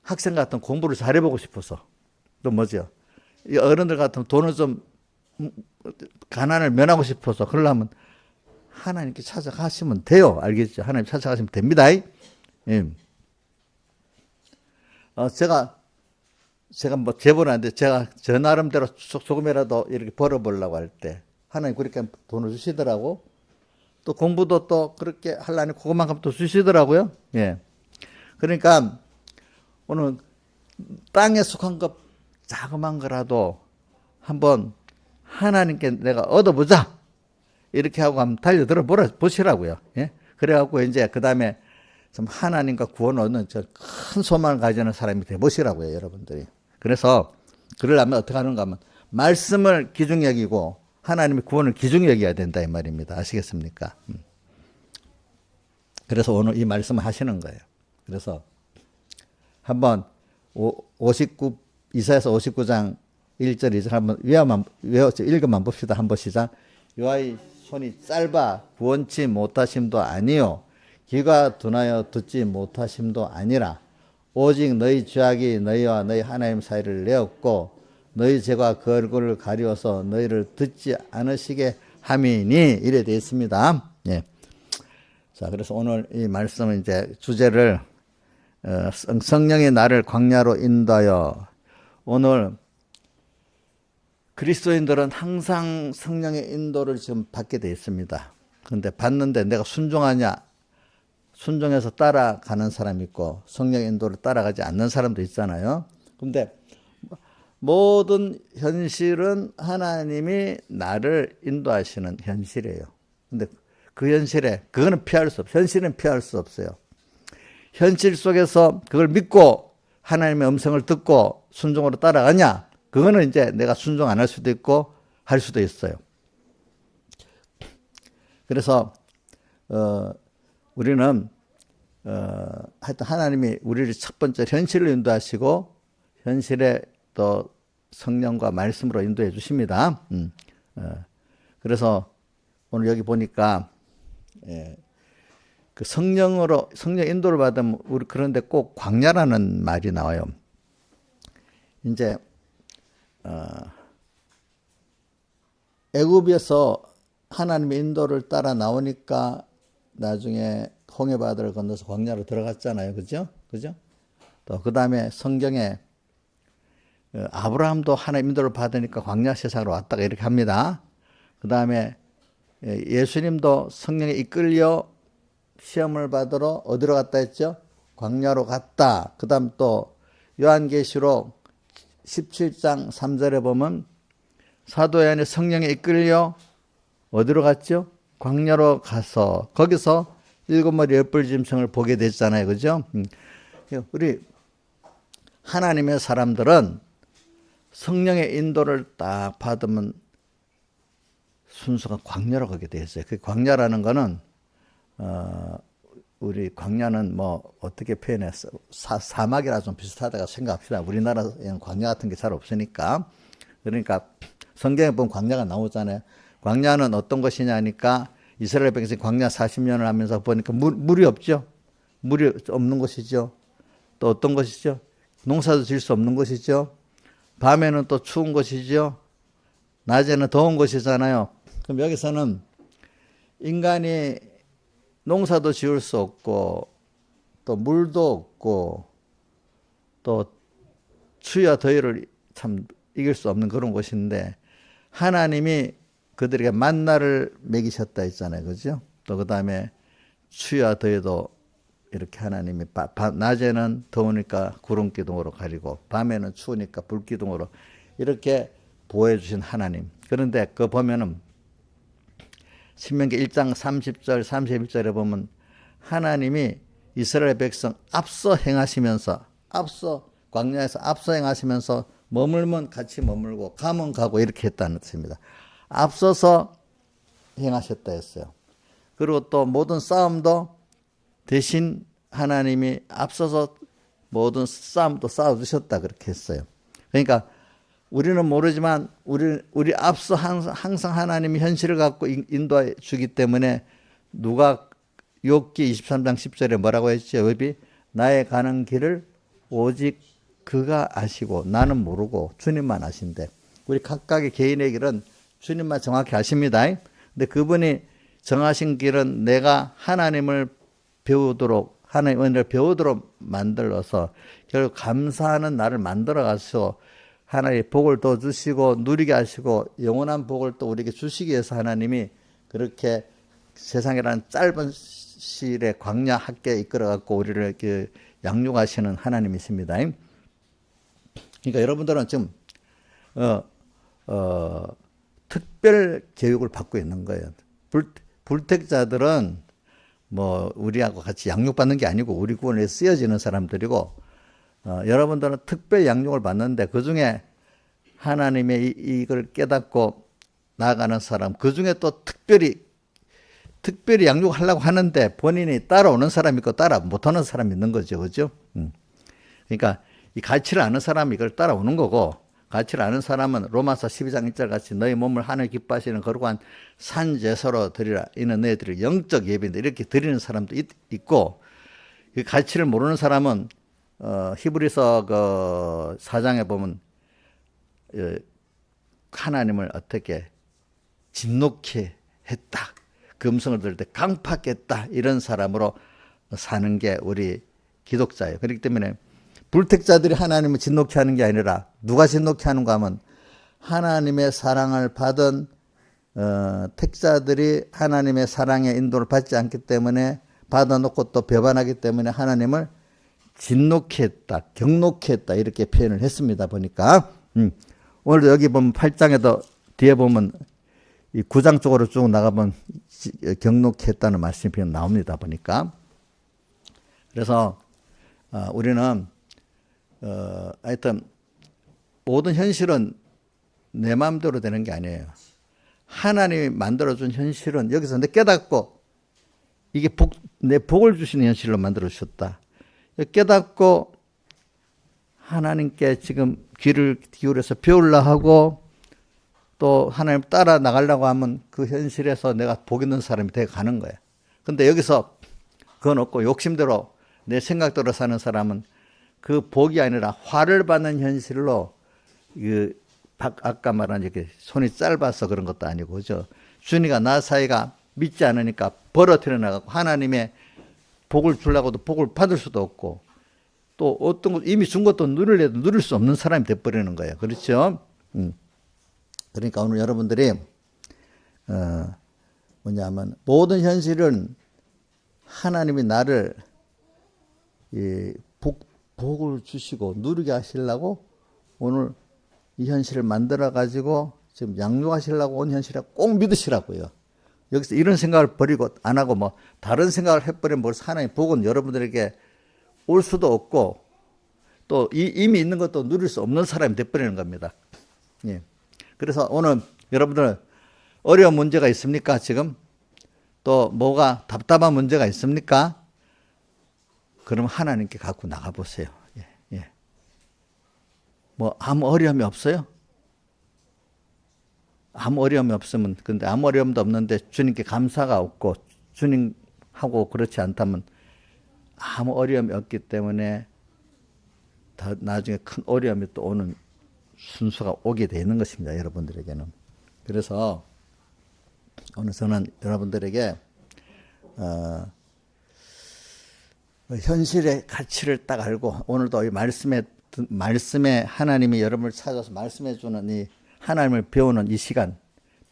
학생 같은 공부를 잘해보고 싶어서. 또 뭐죠? 이 어른들 같으면 돈을 좀 가난을 면하고 싶어서 그러려면 하나님께 찾아가시면 돼요. 알겠죠? 하나님 찾아가시면 됩니다. 예. 제가 뭐 제보는 안 돼. 제가 저 나름대로 조금이라도 이렇게 벌어보려고 할 때 하나님 그렇게 돈을 주시더라고. 또 공부도 또 그렇게 하려니 그것만큼 또 주시더라고요. 예. 그러니까 오늘 땅에 속한 것 자그만 거라도 한번 하나님께 내가 얻어보자. 이렇게 하고 한번 달려들어 보시라고요. 예. 그래갖고 이제 그 다음에 좀 하나님과 구원 얻는 저 큰 소망을 가지는 사람이 되보시라고요, 여러분들이. 그래서 그러려면 어떻게 하는가 하면 말씀을 기중히 여기고 하나님의 구원을 기중히 여겨야 된다 이 말입니다. 아시겠습니까? 그래서 오늘 이 말씀을 하시는 거예요. 그래서 한번 이사야서 59장 1절 2절 한번 읽어만 봅시다. 한번 시작. 여호와의 손이 짧아 구원치 못하심도 아니요 귀가 둔하여 듣지 못하심도 아니라 오직 너희 죄악이 너희와 너희 하나님 사이를 내었고 너희 죄가 그 얼굴을 가리워서 너희를 듣지 않으시게 함이니 이래 되어 있습니다. 예. 자, 그래서 오늘 이 말씀은 이제 주제를 성령의 나를 광야로 인도하여, 오늘 그리스도인들은 항상 성령의 인도를 지금 받게 되어 있습니다. 그런데 받는데 내가 순종하냐, 순종해서 따라가는 사람이 있고 성령의 인도를 따라가지 않는 사람도 있잖아요. 그런데 모든 현실은 하나님이 나를 인도하시는 현실이에요. 근데 그 현실에, 그거는 피할 수 없어요. 현실은 피할 수 없어요. 현실 속에서 그걸 믿고 하나님의 음성을 듣고 순종으로 따라가냐? 그거는 이제 내가 순종 안 할 수도 있고 할 수도 있어요. 그래서 우리는 하여튼 하나님이 우리를 첫 번째 현실을 인도하시고 현실에 또 성령과 말씀으로 인도해 주십니다. 그래서 오늘 여기 보니까 그 성령 인도를 받으면 우리 그런데 꼭 광야라는 말이 나와요. 이제 애굽에서 하나님의 인도를 따라 나오니까 나중에 홍해바다를 건너서 광야로 들어갔잖아요. 그죠? 또 그 다음에 성경에 아브라함도 하나님 인도를 받으니까 광야 세상으로 왔다가 이렇게 합니다. 그 다음에 예수님도 성령에 이끌려 시험을 받으러 어디로 갔다 했죠? 광야로 갔다. 그 다음 또 요한계시록 17장 3절에 보면 사도 요한이 성령에 이끌려 어디로 갔죠? 광야로 가서 거기서 일곱 머리 열불 짐승을 보게 됐잖아요. 그죠? 우리 하나님의 사람들은 성령의 인도를 딱 받으면 순서가 광야로 가게 돼 있어요. 그 광야라는 거는 우리 광야는 뭐 어떻게 표현했어? 사막이라 좀 비슷하다가 생각합시다. 우리나라에는 광야 같은 게 잘 없으니까. 그러니까 성경에 보면 광야가 나오잖아요. 광야는 어떤 것이냐 하니까 이스라엘 백성이 광야 40년을 하면서 보니까 물이 없죠. 물이 없는 것이죠. 또 어떤 것이죠? 농사도 지을 수 없는 것이죠. 밤에는 또 추운 것이죠. 낮에는 더운 것이잖아요. 그럼 여기서는 인간이 농사도 지을 수 없고 또 물도 없고 또 추위와 더위를 참 이길 수 없는 그런 곳인데 하나님이 그들에게 만나를 먹이셨다 했잖아요. 그죠? 또 그 다음에 추위와 더위도 이렇게 하나님이 낮에는 더우니까 구름 기둥으로 가리고 밤에는 추우니까 불 기둥으로 이렇게 보호해 주신 하나님. 그런데 그거 보면은 신명기 1장 30절 31절에 보면 하나님이 이스라엘 백성 앞서 행하시면서 광야에서 앞서 행하시면서 머물면 같이 머물고 가면 가고 이렇게 했다는 뜻입니다. 앞서서 행하셨다 했어요. 그리고 또 모든 싸움도 대신 하나님이 앞서서 모든 싸움도 싸워주셨다 그렇게 했어요. 그러니까 우리는 모르지만 우리 앞서 항상 하나님이 현실을 갖고 인도해 주기 때문에 누가 욥기 23장 10절에 뭐라고 했죠? 욥이 나의 가는 길을 오직 그가 아시고 나는 모르고 주님만 아신대. 우리 각각의 개인의 길은 주님만 정확히 아십니다. 근데 그분이 정하신 길은 내가 하나님의 은혜를 배우도록 만들어서 결국 감사하는 나를 만들어 가서 하나님의 복을 더 주시고 누리게 하시고 영원한 복을 또 우리에게 주시기 위해서 하나님이 그렇게 세상이라는 짧은 시일에 광야 학계에 이끌어 갖고 우리를 이렇게 양육하시는 하나님이십니다. 그러니까 여러분들은 지금 특별 교육을 받고 있는 거예요. 불택자들은 뭐 우리하고 같이 양육받는 게 아니고 우리 구원에 쓰여지는 사람들이고 여러분들은 특별 양육을 받는데 그중에 하나님의 이걸 깨닫고 나아가는 사람 그중에 또 특별히 양육하려고 하는데 본인이 따라오는 사람이 있고 따라 못하는 사람이 있는 거죠. 그죠? 그러니까 이 가치를 아는 사람이 이걸 따라오는 거고 가치를 아는 사람은 로마서 12장 1절 같이 너희 몸을 하늘 기뻐하시는 거룩한 산제사로 드리라. 이는 너희들이 영적 예배인데 이렇게 드리는 사람도 있고 그 가치를 모르는 사람은 히브리서 그 4장에 보면 하나님을 어떻게 진노케 했다. 그 음성을 들을 때 강팍했다. 이런 사람으로 사는 게 우리 기독자예요. 그렇기 때문에 불택자들이 하나님을 진노케 하는 게 아니라 누가 진노케 하는가 하면 하나님의 사랑을 받은 택자들이 하나님의 사랑의 인도를 받지 않기 때문에 받아놓고 또 배반하기 때문에 하나님을 진노케 했다, 경노케 했다 이렇게 표현을 했습니다. 보니까 오늘도 여기 보면 8장에도 뒤에 보면 이 9장 쪽으로 쭉 나가면 경노케 했다는 말씀이 나옵니다. 보니까 그래서 우리는 하여튼 모든 현실은 내 마음대로 되는 게 아니에요. 하나님이 만들어준 현실은 여기서 내 깨닫고 이게 내 복을 주시는 현실로 만들어 주셨다. 깨닫고 하나님께 지금 귀를 기울여서 배우려 하고 또 하나님 따라 나가려고 하면 그 현실에서 내가 복 있는 사람이 돼 가는 거야. 근데 여기서 그건 없고 욕심대로 내 생각대로 사는 사람은 그 복이 아니라 화를 받는 현실로 아까 말한 이렇게 손이 짧아서 그런 것도 아니고 그죠? 주님과 나 사이가 믿지 않으니까 벌어뜨려 나가고 하나님의 복을 주려고도 복을 받을 수도 없고 또 어떤 것 이미 준 것도 누리려도 누릴 수 없는 사람이 돼버리는 거예요. 그렇죠? 그러니까 오늘 여러분들이 뭐냐면 모든 현실은 하나님이 나를 복을 주시고 누리게 하시려고 오늘 이 현실을 만들어 가지고 지금 양육하시려고 온 현실에 꼭 믿으시라고요. 여기서 이런 생각을 버리고 안 하고 뭐 다른 생각을 해버리면 벌써 하나님 복은 여러분들에게 올 수도 없고 또 이미 있는 것도 누릴 수 없는 사람이 돼버리는 겁니다. 예. 그래서 오늘 여러분들 어려운 문제가 있습니까? 지금 또 뭐가 답답한 문제가 있습니까? 그럼 하나님께 갖고 나가보세요. 예, 예. 뭐 아무 어려움이 없어요? 아무 어려움이 없으면 근데 아무 어려움도 없는데 주님께 감사가 없고 주님하고 그렇지 않다면 아무 어려움이 없기 때문에 나중에 큰 어려움이 또 오는 순서가 오게 되는 것입니다. 여러분들에게는. 그래서 오늘 저는 여러분들에게 현실의 가치를 딱 알고 오늘도 이 말씀에 하나님이 여러분을 찾아서 말씀해 주는 이 하나님을 배우는 이 시간,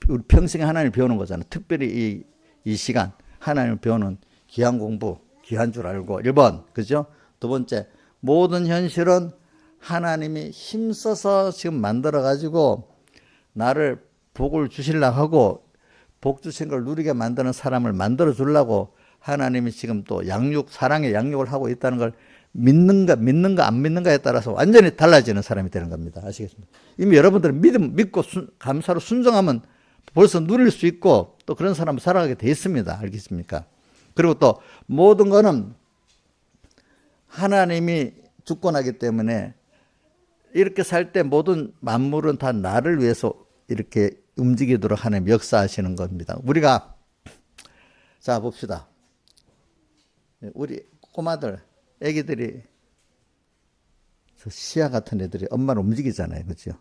우리 평생에 하나님을 배우는 거잖아요. 특별히 이 시간 하나님을 배우는 귀한 공부, 귀한 줄 알고 1번, 그죠? 두 번째, 모든 현실은 하나님이 힘써서 지금 만들어가지고 나를 복을 주시려고 하고 복 주신 걸 누리게 만드는 사람을 만들어 주려고 하나님이 지금 또 사랑의 양육을 하고 있다는 걸 믿는가 안 믿는가에 따라서 완전히 달라지는 사람이 되는 겁니다. 아시겠습니까? 이미 여러분들은 믿고 감사로 순종하면 벌써 누릴 수 있고 또 그런 사람을 살아가게 돼 있습니다. 알겠습니까? 그리고 또 모든 거는 하나님이 주권하기 때문에 이렇게 살 때 모든 만물은 다 나를 위해서 이렇게 움직이도록 하나님 역사하시는 겁니다. 우리가 자 봅시다. 우리 꼬마들, 애기들이 시야 같은 애들이 엄마를 움직이잖아요. 그렇죠?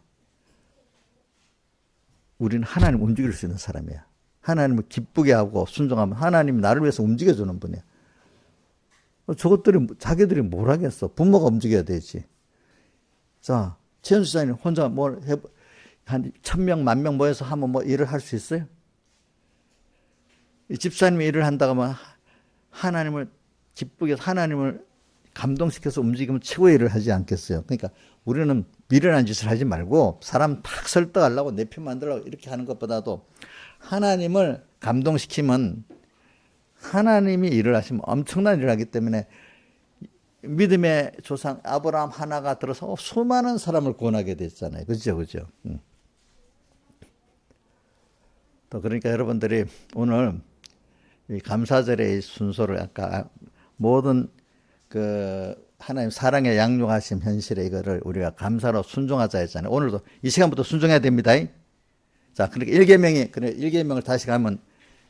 우리는 하나님 움직일 수 있는 사람이야. 하나님을 기쁘게 하고 순종하면 하나님이 나를 위해서 움직여주는 분이야. 저것들이 자기들이 뭘 하겠어. 부모가 움직여야 되지. 자, 최현수 집사님 혼자 한 1000명, 10,000명 모여서 하면 뭐 일을 할 수 있어요? 이 집사님이 일을 한다고 하면 하나님을 기쁘게 하나님을 감동시켜서 움직이면 최고의 일을 하지 않겠어요? 그러니까 우리는 미련한 짓을 하지 말고 사람 탁 설득하려고 내 편 만들려고 이렇게 하는 것보다도 하나님을 감동시키면 하나님이 일을 하시면 엄청난 일을 하기 때문에 믿음의 조상 아브라함 하나가 들어서 수많은 사람을 구원하게 됐잖아요. 그죠? 그죠? 또 그러니까 여러분들이 오늘 이 감사절의 순서를 아까 모든 하나님 사랑에 양육하신 현실의 이거를 우리가 감사로 순종하자 했잖아요. 오늘도 이 시간부터 순종해야 됩니다. 자, 그러니까 1계명을 다시 가면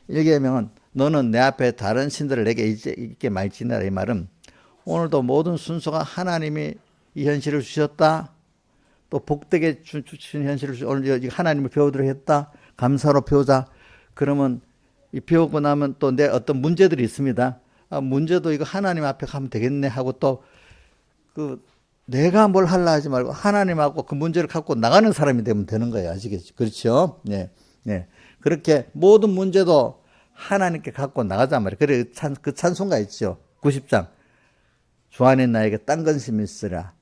1계명은 너는 내 앞에 다른 신들을 내게 있게 말지니라. 이 말은 오늘도 모든 순서가 하나님이 이 현실을 주셨다. 또 복되게 주신 현실을 오늘 하나님을 배우도록 했다. 감사로 배우자. 그러면 이 배우고 나면 또 내 어떤 문제들이 있습니다. 문제도 이거 하나님 앞에 가면 되겠네 하고 또 내가 뭘 하려 하지 말고 하나님하고 그 문제를 갖고 나가는 사람이 되면 되는 거예요. 아시겠죠? 그렇죠? 네. 네. 그렇게 모든 문제도 하나님께 갖고 나가자 말이에요. 그래 그 찬송가 있죠. 90장. 주 안에 나에게 딴 근심이 있으라.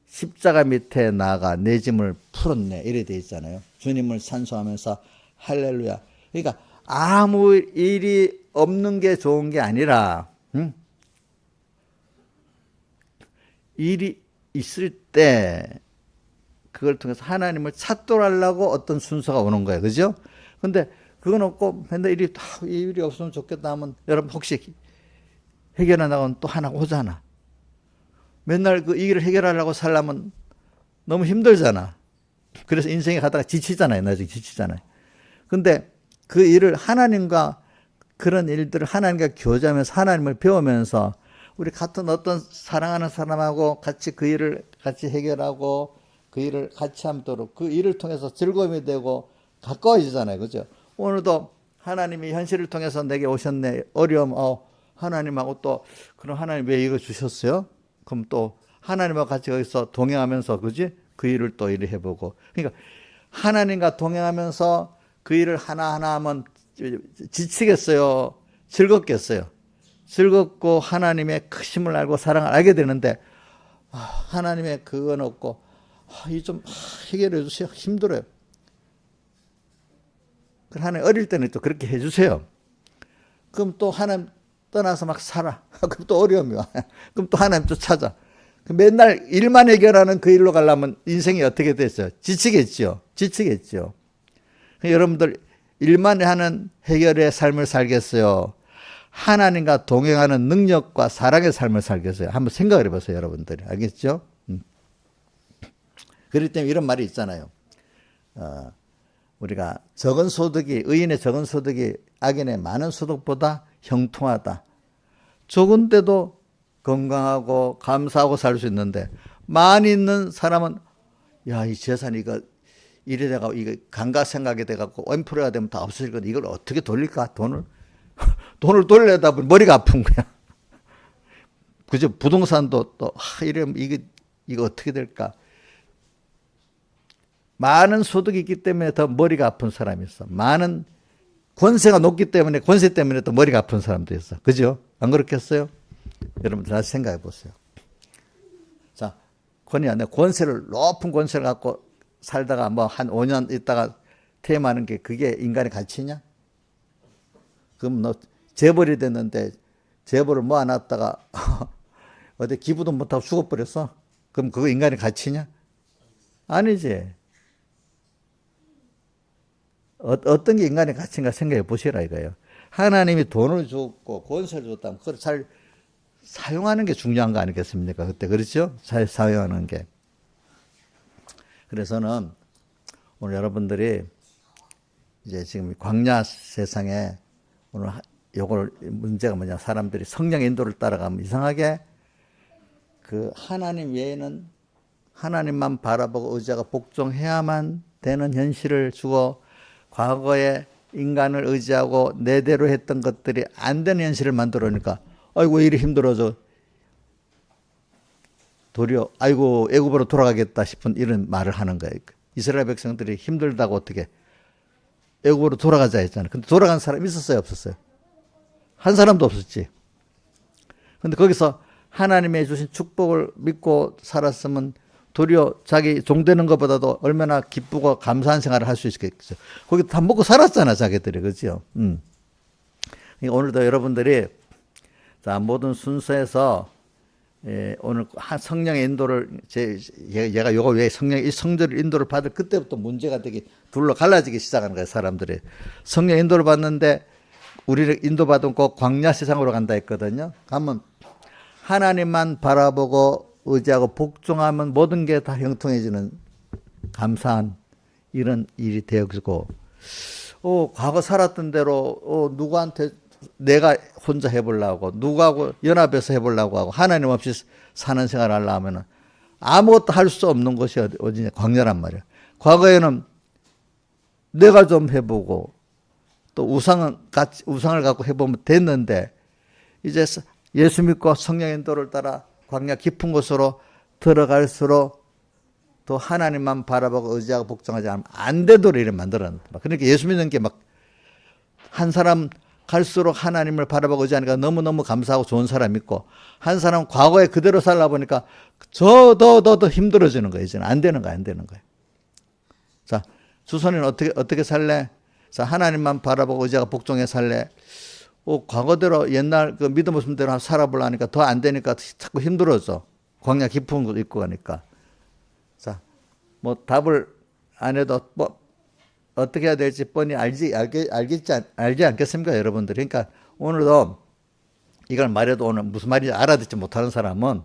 십자가 밑에 나아가 내 짐을 풀었네. 이래 돼 있잖아요. 주님을 찬송하면서 할렐루야. 그러니까 아무 일이 없는 게 좋은 게 아니라 일이 있을 때 그걸 통해서 하나님을 찾도록 하려고 어떤 순서가 오는 거예요. 그죠? 근데 그건 없고 맨날 이 일이 없으면 좋겠다 하면 여러분 혹시 해결해 나가면 또 하나 오잖아. 맨날 그 이 일을 해결하려고 살려면 너무 힘들잖아. 그래서 인생에 가다가 지치잖아요. 나중에 지치잖아요. 근데 그 일을 하나님과 그런 일들을 하나님과 교제하면서 하나님을 배우면서 우리 같은 어떤 사랑하는 사람하고 같이 그 일을 같이 해결하고 그 일을 같이 함도록 그 일을 통해서 즐거움이 되고 가까워지잖아요. 그죠? 오늘도 하나님이 현실을 통해서 내게 오셨네. 어려움, 하나님하고 또 그럼 하나님 왜 이거 주셨어요? 그럼 또 하나님하고 같이 거기서 동행하면서 그지? 그 일을 또 일을 해보고. 그러니까 하나님과 동행하면서 그 일을 하나하나 하면 지치겠어요? 즐겁겠어요? 즐겁고 하나님의 크심을 알고 사랑을 알게 되는데 하나님의 그건 없고 이 좀 해결해 주세요. 힘들어요. 하나님 어릴 때는 또 그렇게 해주세요. 그럼 또 하나님 떠나서 막 살아. 그럼 또 어려움이 와. 그럼 또 하나님 또 찾아. 맨날 일만 해결하는 그 일로 가려면 인생이 어떻게 됐어요? 지치겠죠. 지치겠죠. 여러분들 일만 하는 해결의 삶을 살겠어요? 하나님과 동행하는 능력과 사랑의 삶을 살겠어요? 한번 생각을 해보세요, 여러분들이. 알겠죠? 그렇기 때문에 이런 말이 있잖아요. 우리가 적은 소득이, 의인의 적은 소득이 악인의 많은 소득보다 형통하다. 적은데도 건강하고 감사하고 살 수 있는데, 많이 있는 사람은, 야, 이 재산이 이거, 이래 돼가고, 이거 감가 생각이 돼가고, 원프로가 되면 다 없어질 건데, 이걸 어떻게 돌릴까? 돈을 돌려다 보니 머리가 아픈 거야. 그죠? 부동산도 또, 이러면 이거 어떻게 될까? 많은 소득이 있기 때문에 더 머리가 아픈 사람이 있어. 많은 권세가 높기 때문에, 권세 때문에 또 머리가 아픈 사람도 있어. 그죠? 안 그렇겠어요? 여러분들 다시 생각해 보세요. 자, 높은 권세를 갖고 살다가 뭐 한 5년 있다가 퇴임하는 게 그게 인간의 가치냐? 그럼 너 재벌이 됐는데 재벌을 모아놨다가 어디 기부도 못하고 죽어버렸어? 그럼 그거 인간의 가치냐? 아니지. 어떤 게 인간의 가치인가 생각해 보시라 이거예요. 하나님이 돈을 줬고 권세를 줬다면 그걸 잘 사용하는 게 중요한 거 아니겠습니까? 그때 그렇죠? 잘 사용하는 게. 그래서는 오늘 여러분들이 이제 지금 광야 세상에 오늘 요걸 문제가 뭐냐? 사람들이 성령 인도를 따라가면 이상하게 그 하나님 외에는 하나님만 바라보고 의지하고 복종해야만 되는 현실을 주고 과거에 인간을 의지하고 내대로 했던 것들이 안 되는 현실을 만들어 놓으니까 아이고 왜 이리 힘들어져. 도리어 아이고 애굽으로 돌아가겠다 싶은 이런 말을 하는 거예요. 이스라엘 백성들이 힘들다고 어떻게 애굽으로 돌아가자 했잖아요. 근데 돌아간 사람 있었어요, 없었어요? 한 사람도 없었지. 근데 거기서 하나님의 주신 축복을 믿고 살았으면 도리어 자기 종되는 것보다도 얼마나 기쁘고 감사한 생활을 할 수 있겠죠. 거기 다 먹고 살았잖아, 자기들이. 그죠? 오늘도 여러분들이 자, 모든 순서에서 오늘 성령의 인도를 얘가 요거 왜 성령의 인도를 받을 그때부터 문제가 되게 둘로 갈라지기 시작하는 거예요, 사람들이. 성령 인도를 받는데 우리를 인도받은 꼭 광야 세상으로 간다 했거든요. 가면 하나님만 바라보고 의지하고 복종하면 모든 게 다 형통해지는 감사한 이런 일이 되어지고, 과거 살았던 대로, 누구한테 내가 혼자 해보려고, 누구하고 연합해서 해보려고 하고, 하나님 없이 사는 생활을 하려고 하면은 아무것도 할 수 없는 것이 어디냐? 광야란 말이야. 과거에는 내가 좀 해보고, 또 우상을 갖고 해보면 됐는데, 이제 예수 믿고 성령 인도를 따라 광야 깊은 곳으로 들어갈수록 또 하나님만 바라보고 의지하고 복종하지 않으면 안 되도록 이렇게 만들어놨다. 그러니까 예수 믿는 게 막 한 사람 갈수록 하나님을 바라보고 의지하니까 너무너무 감사하고 좋은 사람 있고, 한 사람은 과거에 그대로 살다 보니까 더 힘들어지는 거예요. 이제는 안 되는 거예요. 자, 주선이는 어떻게 살래? 자, 하나님만 바라보고 의지하고 복종해 살래? 과거대로 옛날 그 믿음 없는 대로 살아보려니까 더 안 되니까 자꾸 힘들어져. 광야 깊은 곳 있고 가니까. 자, 뭐 답을 안 해도 뭐 어떻게 해야 될지 뻔히 알지 않겠습니까, 여러분들? 그러니까 오늘도 이걸 말해도 오늘 무슨 말인지 알아듣지 못하는 사람은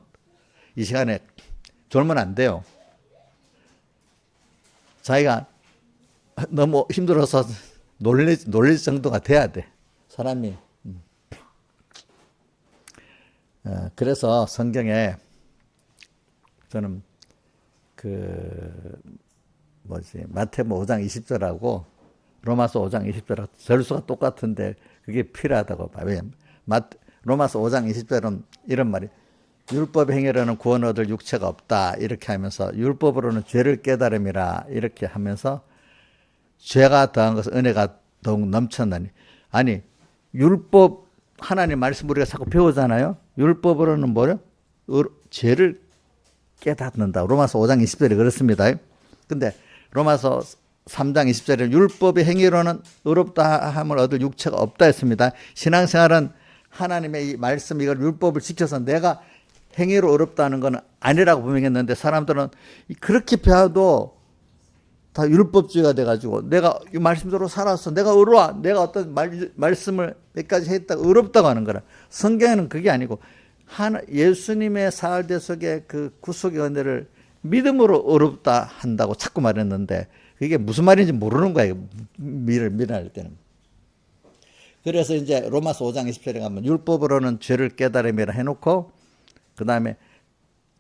이 시간에 졸면 안 돼요. 자기가 너무 힘들어서 놀릴 정도가 돼야 돼. 사람이. 그래서 성경에 저는 마태복음 5장 20절하고 로마서 5장 20절하고 절수가 똑같은데 그게 필요하다고 봐요. 왜? 로마서 5장 20절은 이런 말이 율법 행위로는 구원 얻을 육체가 없다 이렇게 하면서 율법으로는 죄를 깨달음이라 이렇게 하면서 죄가 더한 것은 은혜가 더욱 넘쳤나니. 아니 율법 하나님 말씀 우리가 자꾸 배우잖아요. 율법으로는 뭐요? 죄를 깨닫는다. 로마서 5장 20절에 그렇습니다. 근데 로마서 3장 20절에 율법의 행위로는 의롭다 함을 얻을 육체가 없다 했습니다. 신앙생활은 하나님의 이 말씀 이걸 율법을 지켜서 내가 행위로 의롭다는 건 아니라고 분명했는데 사람들은 그렇게 배워도 다 율법주의가 돼가지고 내가 이 말씀대로 살아서 내가 의로워 내가 어떤 말씀을 몇 가지 했다고 의롭다고 하는 거라. 성경에는 그게 아니고 예수님의 사활대 속의 그 구속의 은혜를 믿음으로 의롭다 한다고 자꾸 말했는데 그게 무슨 말인지 모르는 거예요. 미련할 때는. 그래서 이제 로마서 5장 20절에 가면 율법으로는 죄를 깨달음이라 해놓고 그 다음에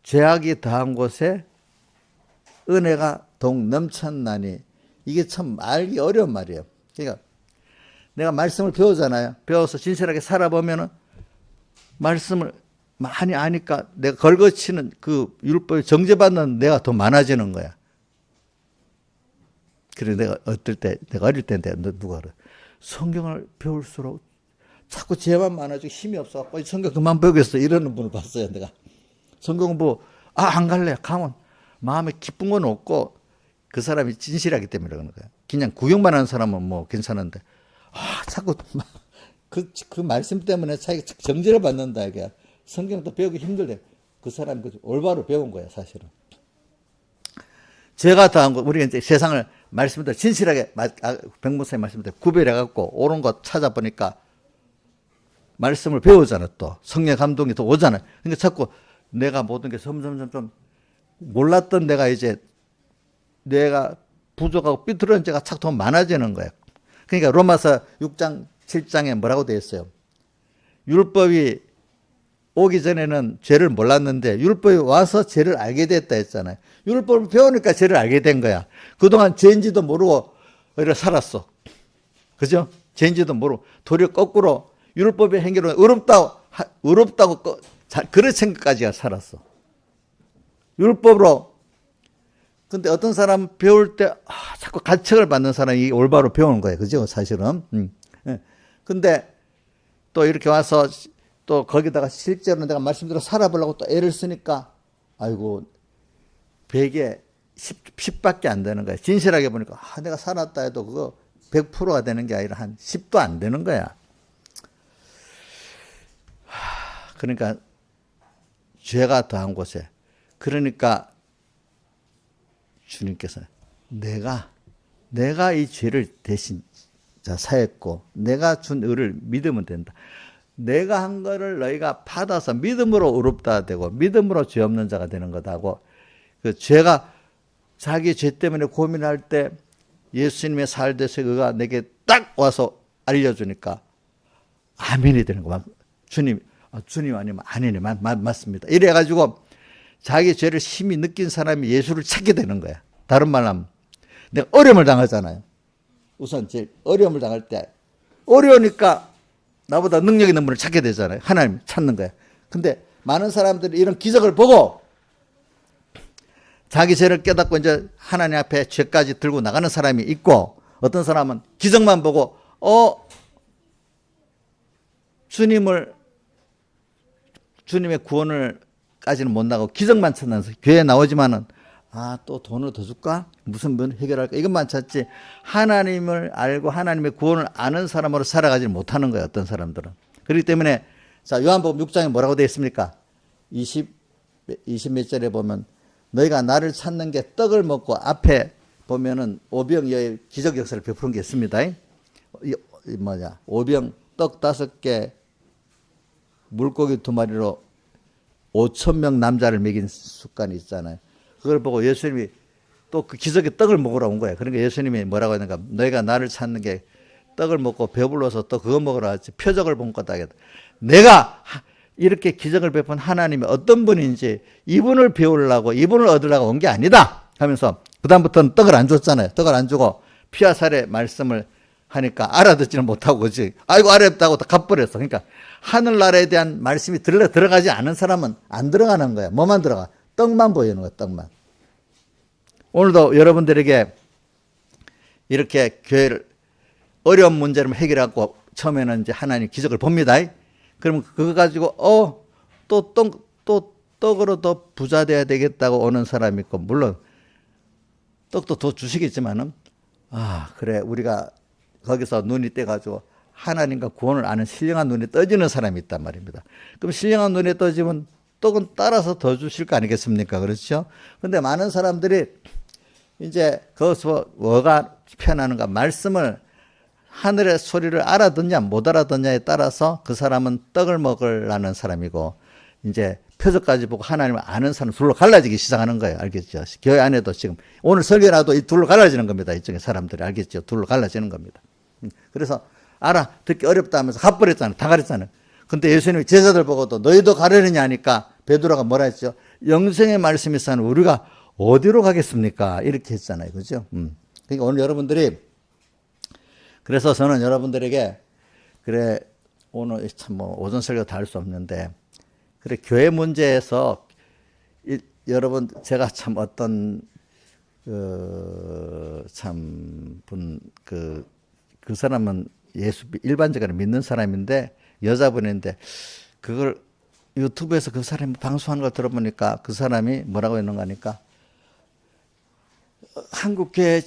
죄악이 더한 곳에 은혜가 더욱 넘쳤나니 이게 참 알기 어려운 말이에요. 그러니까 내가 말씀을 배우잖아요. 배워서 진실하게 살아보면은 말씀을 많이 아니까 내가 걸거치는 그 율법에 정죄받는 내가 더 많아지는 거야. 그래 내가 내가 어릴 때인데 누가 그래. 성경을 배울수록 자꾸 죄만 많아지고 힘이 없어갖고 성경 그만 배우겠어 이러는 분을 봤어요. 내가 성경 공부 안 갈래. 가면 마음에 기쁜 건 없고 그 사람이 진실하기 때문에 그러는 거야. 그냥 구경만 하는 사람은 뭐 괜찮은데 자꾸 그 말씀 때문에 자기가 정죄를 받는다 이게. 성경도 배우기 힘들대. 그 사람이 올바로 배운 거야 사실은. 죄가 더한 거 우리가 이제 세상을 말씀대로 진실하게 백목사님 말씀대로 구별해갖고 옳은 것 찾아보니까 말씀을 배우잖아. 또 성령 감동이 더 오잖아. 그러니까 자꾸 내가 모든 게 점점 좀 몰랐던 내가 이제 내가 부족하고 삐뚤어진 죄가 자꾸 더 많아지는 거야. 그러니까 로마서 6장 7장에 뭐라고 되어 있어요. 율법이 오기 전에는 죄를 몰랐는데 율법이 와서 죄를 알게 됐다 했잖아요. 율법을 배우니까 죄를 알게 된 거야. 그동안 죄인지도 모르고 오히려 살았어. 그죠? 죄인지도 모르고 도리어 거꾸로 율법의 행위로 의롭다고 그런 생각까지가 살았어. 율법으로. 근데 어떤 사람 배울 때 자꾸 가책을 받는 사람이 올바로 배우는 거예요. 그죠? 사실은. 근데 또 이렇게 와서 또 거기다가 실제로 내가 말씀대로 살아보려고 또 애를 쓰니까 아이고 100에 10밖에 안 되는 거야. 진실하게 보니까 내가 살았다 해도 그거 100%가 되는 게 아니라 한 10도 안 되는 거야. 그러니까 죄가 더한 곳에 그러니까 주님께서 내가 이 죄를 대신 사했고 내가 준 의를 믿으면 된다. 내가 한 거를 너희가 받아서 믿음으로 의롭다 되고 믿음으로 죄 없는 자가 되는 거다고. 그 죄가 자기 죄 때문에 고민할 때 예수님의 살대서 그가 내게 딱 와서 알려주니까 아멘이 되는 거야. 주님 아니면 아니네 맞습니다. 이래가지고 자기 죄를 심히 느낀 사람이 예수를 찾게 되는 거야. 다른 말로 하면 내가 어려움을 당하잖아요. 우선 제일 어려움을 당할 때 어려우니까 나보다 능력 있는 분을 찾게 되잖아요. 하나님 찾는 거야. 근데 많은 사람들이 이런 기적을 보고 자기 죄를 깨닫고 이제 하나님 앞에 죄까지 들고 나가는 사람이 있고 어떤 사람은 기적만 보고 주님의 구원을까지는 못 나가고 기적만 찾는 교회에 나오지만은 또 돈을 더 줄까? 무슨 문 해결할까? 이것만 찾지 하나님을 알고 하나님의 구원을 아는 사람으로 살아가지 못하는 거예요. 어떤 사람들은. 그렇기 때문에 자 요한복음 6장에 뭐라고 되어 있습니까? 20 몇 절에 보면 너희가 나를 찾는 게 떡을 먹고 앞에 보면은 오병이어의 기적 역사를 베푸는 게 있습니다. 오병 떡 5개 물고기 2마리로 5천 명 남자를 먹인 습관이 있잖아요. 그걸 보고 예수님이 또 그 기적의 떡을 먹으러 온 거예요. 그러니까 예수님이 뭐라고 했는가? 너희가 나를 찾는 게 떡을 먹고 배불러서 또 그거 먹으러 왔지 표적을 본 거다. 내가 이렇게 기적을 베푼 하나님이 어떤 분인지 이분을 배우려고 이분을 얻으려고 온 게 아니다 하면서 그다음부터는 떡을 안 줬잖아요. 떡을 안 주고 피와 살의 말씀을 하니까 알아듣지는 못하고 그지. 아이고 어렵다고 다 갚버렸어. 그러니까 하늘나라에 대한 말씀이 들어가지 않은 사람은 안 들어가는 거야. 뭐만 들어가? 떡만 보이는 거야. 떡만. 오늘도 여러분들에게 이렇게 교회를 어려운 문제를 해결하고 처음에는 이제 하나님 기적을 봅니다. 그러면 그거 가지고 또 떡으로 더 부자 돼야 되겠다고 오는 사람이 있고 물론 떡도 더 주시겠지만은 그래 우리가 거기서 눈이 떼가지고 하나님과 구원을 아는 신령한 눈이 떠지는 사람이 있단 말입니다. 그럼 신령한 눈이 떠지면 떡은 따라서 더 주실 거 아니겠습니까? 그렇죠? 근데 많은 사람들이 이제 거기서 뭐가 편하는가 말씀을 하늘의 소리를 알아듣냐 못 알아듣냐에 따라서 그 사람은 떡을 먹으려는 사람이고 이제 표적까지 보고 하나님을 아는 사람 둘로 갈라지기 시작하는 거예요. 알겠죠? 교회 안에도 지금 오늘 설교라도 이 둘로 갈라지는 겁니다. 이쪽에 사람들이 알겠죠? 둘로 갈라지는 겁니다. 그래서 듣기 어렵다 하면서 갚버렸잖아요. 다 가렸잖아요. 근데 예수님이 제자들 보고도 너희도 가려느냐 하니까 베드로가 뭐라 했죠? 영생의 말씀이 있으면 우리가 어디로 가겠습니까? 이렇게 했잖아요. 그죠? 그러니까 오늘 여러분들이 그래서 저는 여러분들에게 그래 오늘 참 뭐 오전 설교 다 할 수 없는데 그래 교회 문제에서 여러분 제가 참 어떤 그 사람은 예수 일반적으로 믿는 사람인데 여자분인데 그걸 유튜브에서 그 사람이 방송하는 걸 들어보니까 그 사람이 뭐라고 했는가 하니까 한국 교회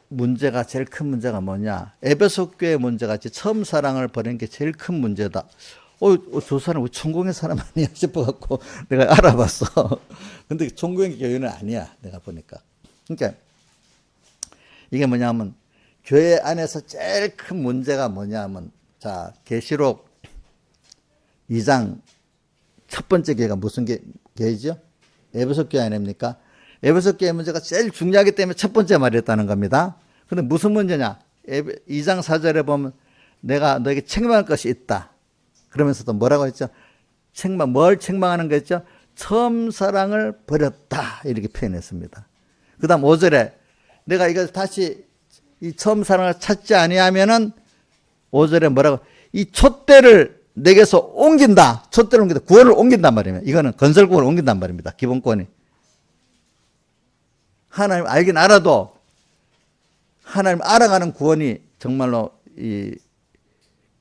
문제가 제일 큰 문제가 뭐냐? 에베소 교회 문제가 처음 사랑을 버린 게 제일 큰 문제다. 저 사람 천공의 사람 아니야 싶어갖고 내가 알아봤어. 근데 천공의 교회는 아니야. 내가 보니까. 그러니까 이게 뭐냐면 교회 안에서 제일 큰 문제가 뭐냐면 자 계시록 2장 첫 번째 교회가 무슨 교회죠? 에베소 교회 아닙니까? 에베소 교회 문제가 제일 중요하기 때문에 첫 번째 말했다는 겁니다. 근데 무슨 문제냐? 2장 4절에 보면 내가 너에게 책망할 것이 있다. 그러면서도 뭐라고 했죠? 뭘 책망하는 거였죠? 처음 사랑을 버렸다. 이렇게 표현했습니다. 그 다음 5절에 내가 이걸 다시 이 처음 사랑을 찾지 아니하면은 5절에 뭐라고? 이 촛대를 내게서 옮긴다. 촛대를 옮긴다. 구원을 옮긴단 말이에요. 이거는 건설구원을 옮긴단 말입니다. 기본권이. 하나님 알긴 알아도 하나님 알아가는 구원이 정말로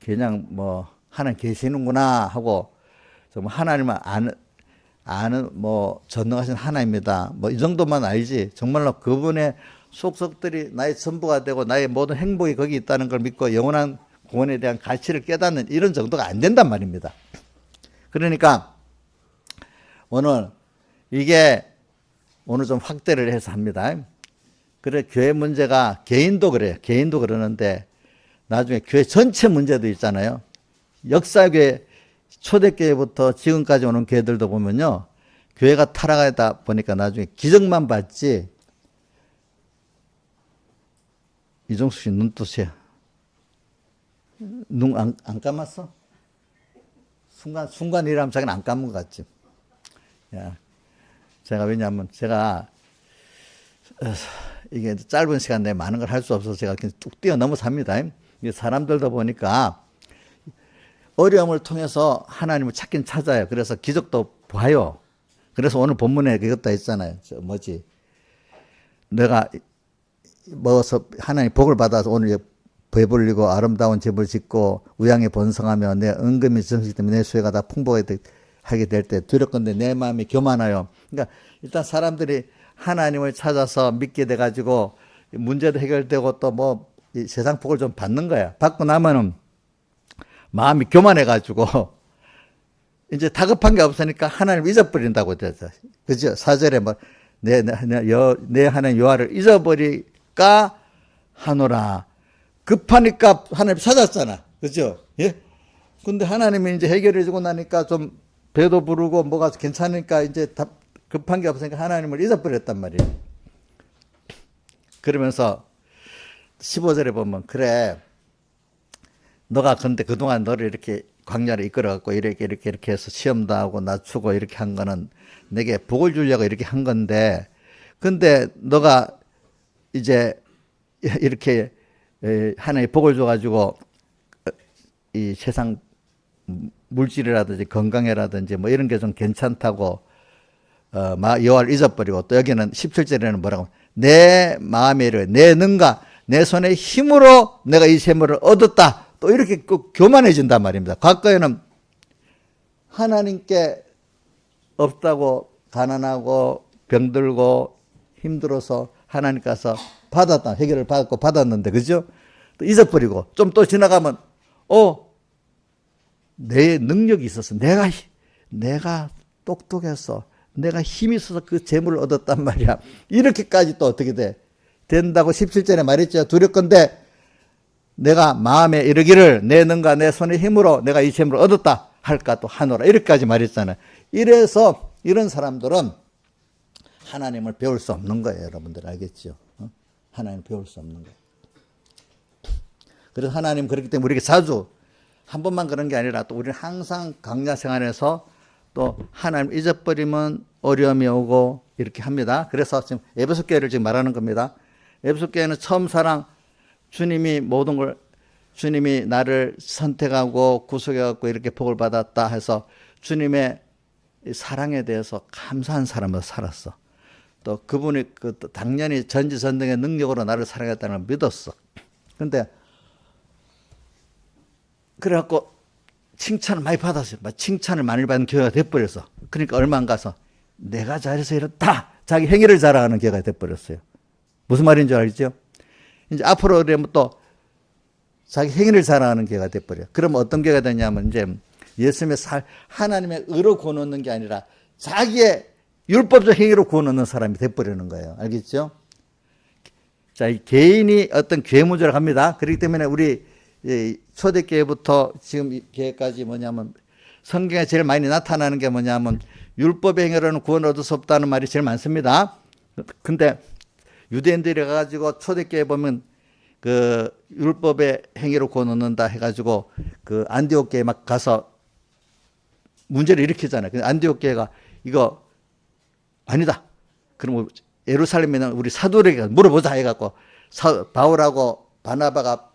그냥 뭐 하나님 계시는구나 하고 좀 하나님을 아는 뭐 전능하신 하나님입니다. 뭐 이 정도만 알지 정말로 그분의 속속들이 나의 전부가 되고 나의 모든 행복이 거기 있다는 걸 믿고 영원한 구원에 대한 가치를 깨닫는 이런 정도가 안 된단 말입니다. 그러니까 오늘 좀 확대를 해서 합니다. 그래 교회 문제가 개인도 그래요. 개인도 그러는데 나중에 교회 전체 문제도 있잖아요. 역사교회 초대교회부터 지금까지 오는 교회들도 보면요. 교회가 타락하다 보니까 나중에 기적만 봤지. 이종수 씨 눈뜨세요. 눈 안 감았어? 순간이라면 자기는 안 감은 것 같지. 야, 왜냐하면 제가 이게 짧은 시간 내에 많은 걸 할 수 없어서 제가 그냥 뚝 뛰어넘어 삽니다. 사람들도 보니까 어려움을 통해서 하나님을 찾긴 찾아요. 그래서 기적도 봐요. 그래서 오늘 본문에 그것도 있잖아요. 내가 먹어서 하나님 복을 받아서 오늘 배불리고 아름다운 집을 짓고 우양에 번성하며 내 은금이 정식 때문에 내 수혜가 다 풍부하게 하게 될 때 두렵건대 내 마음이 교만하여. 그러니까 일단 사람들이 하나님을 찾아서 믿게 돼가지고 문제도 해결되고 또 뭐 세상 복을 좀 받는 거야. 받고 나면은 마음이 교만해가지고 이제 다급한 게 없으니까 하나님을 잊어버린다고 되죠. 그죠? 4절에 뭐 내 하나님 여호와를 잊어버릴까 하노라. 급하니까 하나님 찾았잖아. 그죠? 예? 근데 하나님이 이제 해결해주고 나니까 좀 배도 부르고 뭐가 괜찮으니까 이제 급한 게 없으니까 하나님을 잊어버렸단 말이에요. 그러면서 15절에 보면 그래 너가 근데 그동안 너를 이렇게 광야를 이끌어갖고 이렇게 해서 시험도 하고 낮추고 이렇게 한 거는 내게 복을 주려고 이렇게 한 건데 근데 너가 이제 이렇게 하나님 복을 줘가지고 이 세상 물질이라든지 건강이라든지 뭐 이런 게 좀 괜찮다고 여호와를 잊어버리고 또 여기는 17절에는 뭐라고 내 마음에 이르 내 능가 내 손의 힘으로 내가 이 재물을 얻었다 또 이렇게 꼭 교만해진단 말입니다. 과거에는 하나님께 없다고 가난하고 병들고 힘들어서 하나님 가서 받았다 해결을 받고 받았는데 그죠? 또 잊어버리고 좀 또 지나가면 내 능력이 있어서 내가 똑똑해서 내가 힘이 있어서 그 재물을 얻었단 말이야. 이렇게까지 또 어떻게 된다고 17절에 말했죠. 두렵건대 내가 마음에 이르기를 내 능과 내 손의 힘으로 내가 이 재물을 얻었다 할까 또 하노라 이렇게까지 말했잖아요. 이래서 이런 사람들은 하나님을 배울 수 없는 거예요. 여러분들 알겠죠? 하나님을 배울 수 없는 거예요. 그래서 하나님 그렇기 때문에 우리에게 자주 한 번만 그런 게 아니라 또 우리는 항상 강야 생활에서 또 하나님 잊어버리면 어려움이 오고 이렇게 합니다. 그래서 지금 에베소 교회를 지금 말하는 겁니다. 에베소 교회는 처음 사랑 주님이 모든 걸 주님이 나를 선택하고 구속해갖고 이렇게 복을 받았다 해서 주님의 사랑에 대해서 감사한 사람으로 살았어. 또 그분이 당연히 전지전능의 능력으로 나를 사랑했다는 걸 믿었어. 근데 그래갖고 칭찬을 많이 받았어요. 칭찬을 많이 받는 교회가 돼버렸어. 그러니까 얼마 안 가서 내가 잘해서 이렇다. 자기 행위를 자랑하는 교회가 돼버렸어요. 무슨 말인지 알죠? 이제 앞으로 그러면 또 자기 행위를 자랑하는 교회가 돼버려요. 그러면 어떤 교회가 되냐면 이제 예수님의 하나님의 의로 구원 얻는 게 아니라 자기의 율법적 행위로 구원 얻는 사람이 돼버리는 거예요. 알겠죠? 자, 이 개인이 어떤 죄 문제를 합니다. 그렇기 때문에 우리 초대교회부터 지금 이 교회까지 뭐냐면 성경에 제일 많이 나타나는 게 뭐냐면 율법의 행위로는 구원 얻을 수 없다는 말이 제일 많습니다. 근데 유대인들이 가가지고 초대교회 보면 그 율법의 행위로 구원 얻는다 해가지고 그 안디옥 교회 막 가서 문제를 일으키잖아요. 근데 안디옥 교회가 이거 아니다. 그럼 예루살렘에 있는 우리 사도에게 물어보자 해갖고 바울하고 바나바가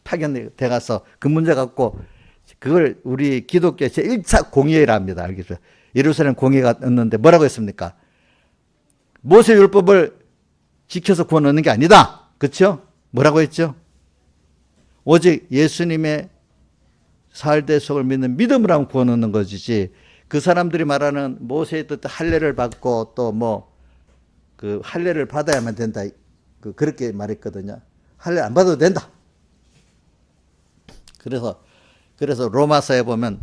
파견돼 가서 그 문제 갖고 그걸 우리 기독교 제1차 공의회라 합니다. 알겠죠? 예루살렘 공의회가 있는데 뭐라고 했습니까? 모세 율법을 지켜서 구원 얻는 게 아니다. 그렇죠? 뭐라고 했죠? 오직 예수님의 살대속을 믿는 믿음으로 하면 구원 얻는 것이지 그 사람들이 말하는 모세의 뜻 할례를 받고 또 뭐 그 할례를 받아야만 된다. 그렇게 말했거든요. 할례 안 받아도 된다. 그래서 로마서에 보면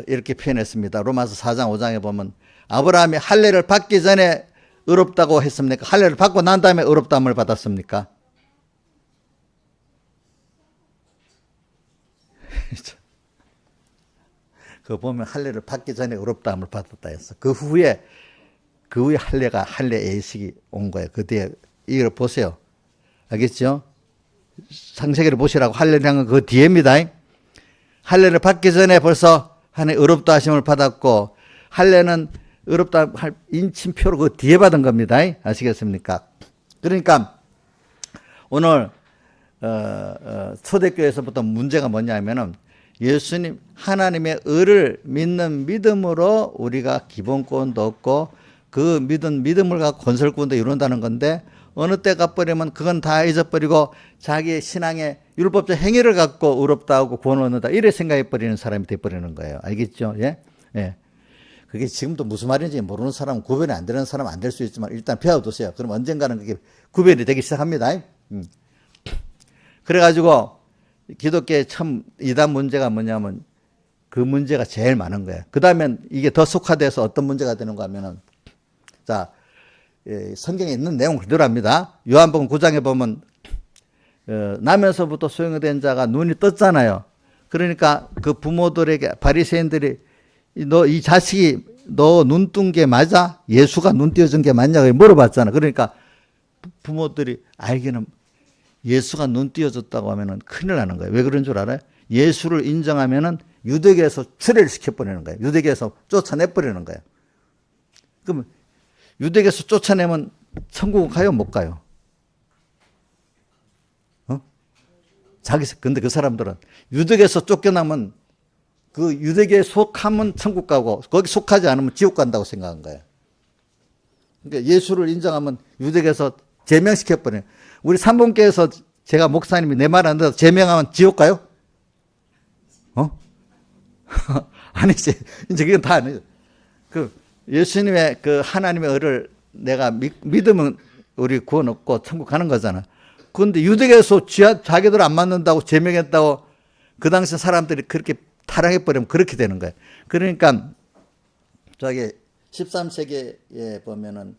이렇게 표현했습니다. 로마서 4장 5장에 보면 아브라함이 할례를 받기 전에 의롭다고 했습니까? 할례를 받고 난 다음에 의롭다함을 받았습니까? 그거 보면 할례를 받기 전에 의롭다함을 받았다 했어. 그 후에 할례 예식이 온 거예요. 그 뒤에 이걸 보세요. 알겠죠? 창세기를 보시라고 할례를 한 건 그 뒤에입니다. 할례를 받기 전에 벌써 하나님 의롭다 하심을 받았고 할례는 의롭다 할 인침표로 그 뒤에 받은 겁니다. 아시겠습니까? 그러니까 오늘 초대교회에서부터 문제가 뭐냐면은 예수님 하나님의 의를 믿는 믿음으로 우리가 기본권도 얻고 그 믿음을 갖고 건설권도 이룬다는 건데 어느 때 가버리면 그건 다 잊어버리고 자기의 신앙의 율법적 행위를 갖고 의롭다 하고 구원을 얻는다 이래 생각해버리는 사람이 돼버리는 거예요. 알겠죠? 예? 예. 그게 지금도 무슨 말인지 모르는 사람은 구별이 안 되는 사람은 안 될 수 있지만 일단 배워두세요. 그럼 언젠가는 그게 구별이 되기 시작합니다. 그래가지고 기독교의 참 이단 문제가 뭐냐면 그 문제가 제일 많은 거예요. 그 다음엔 이게 더 속화돼서 어떤 문제가 되는가 하면은 자, 성경에 있는 내용 그대로 합니다. 요한복음 9장에 보면 나면서부터 소용된 자가 눈이 떴잖아요. 그러니까 그 부모들에게 바리새인들이 너 이 자식이 너 눈 뜬 게 맞아? 예수가 눈 띄어준 게 맞냐고 물어봤잖아. 그러니까 부모들이 알기는 예수가 눈 띄어줬다고 하면은 큰일 나는 거예요. 왜 그런 줄 알아요? 예수를 인정하면은 유대교에서 출애를 시켜버리는 거예요. 유대교에서 쫓아내버리는 거예요. 그럼 유대교에서 쫓아내면 천국 가요? 못 가요? 근데 그 사람들은 유대교에서 쫓겨나면 그 유대교에 속하면 천국 가고 거기 속하지 않으면 지옥 간다고 생각한 거예요. 그러니까 예수를 인정하면 유대교에서 제명시켜버려요. 우리 삼봉교에서 제가 목사님이 내 말 안 들어서 제명하면 지옥 가요? 아니지. 이제 그건 다 아니죠. 그 예수님의 그 하나님의 의를 내가 믿으면 우리 구원 얻고 천국 가는 거잖아. 그런데 유대교에서 자기들 안 맞는다고 제명했다고 그 당시 사람들이 그렇게 타락해버리면 그렇게 되는 거예요. 그러니까 저기 13세기에 보면은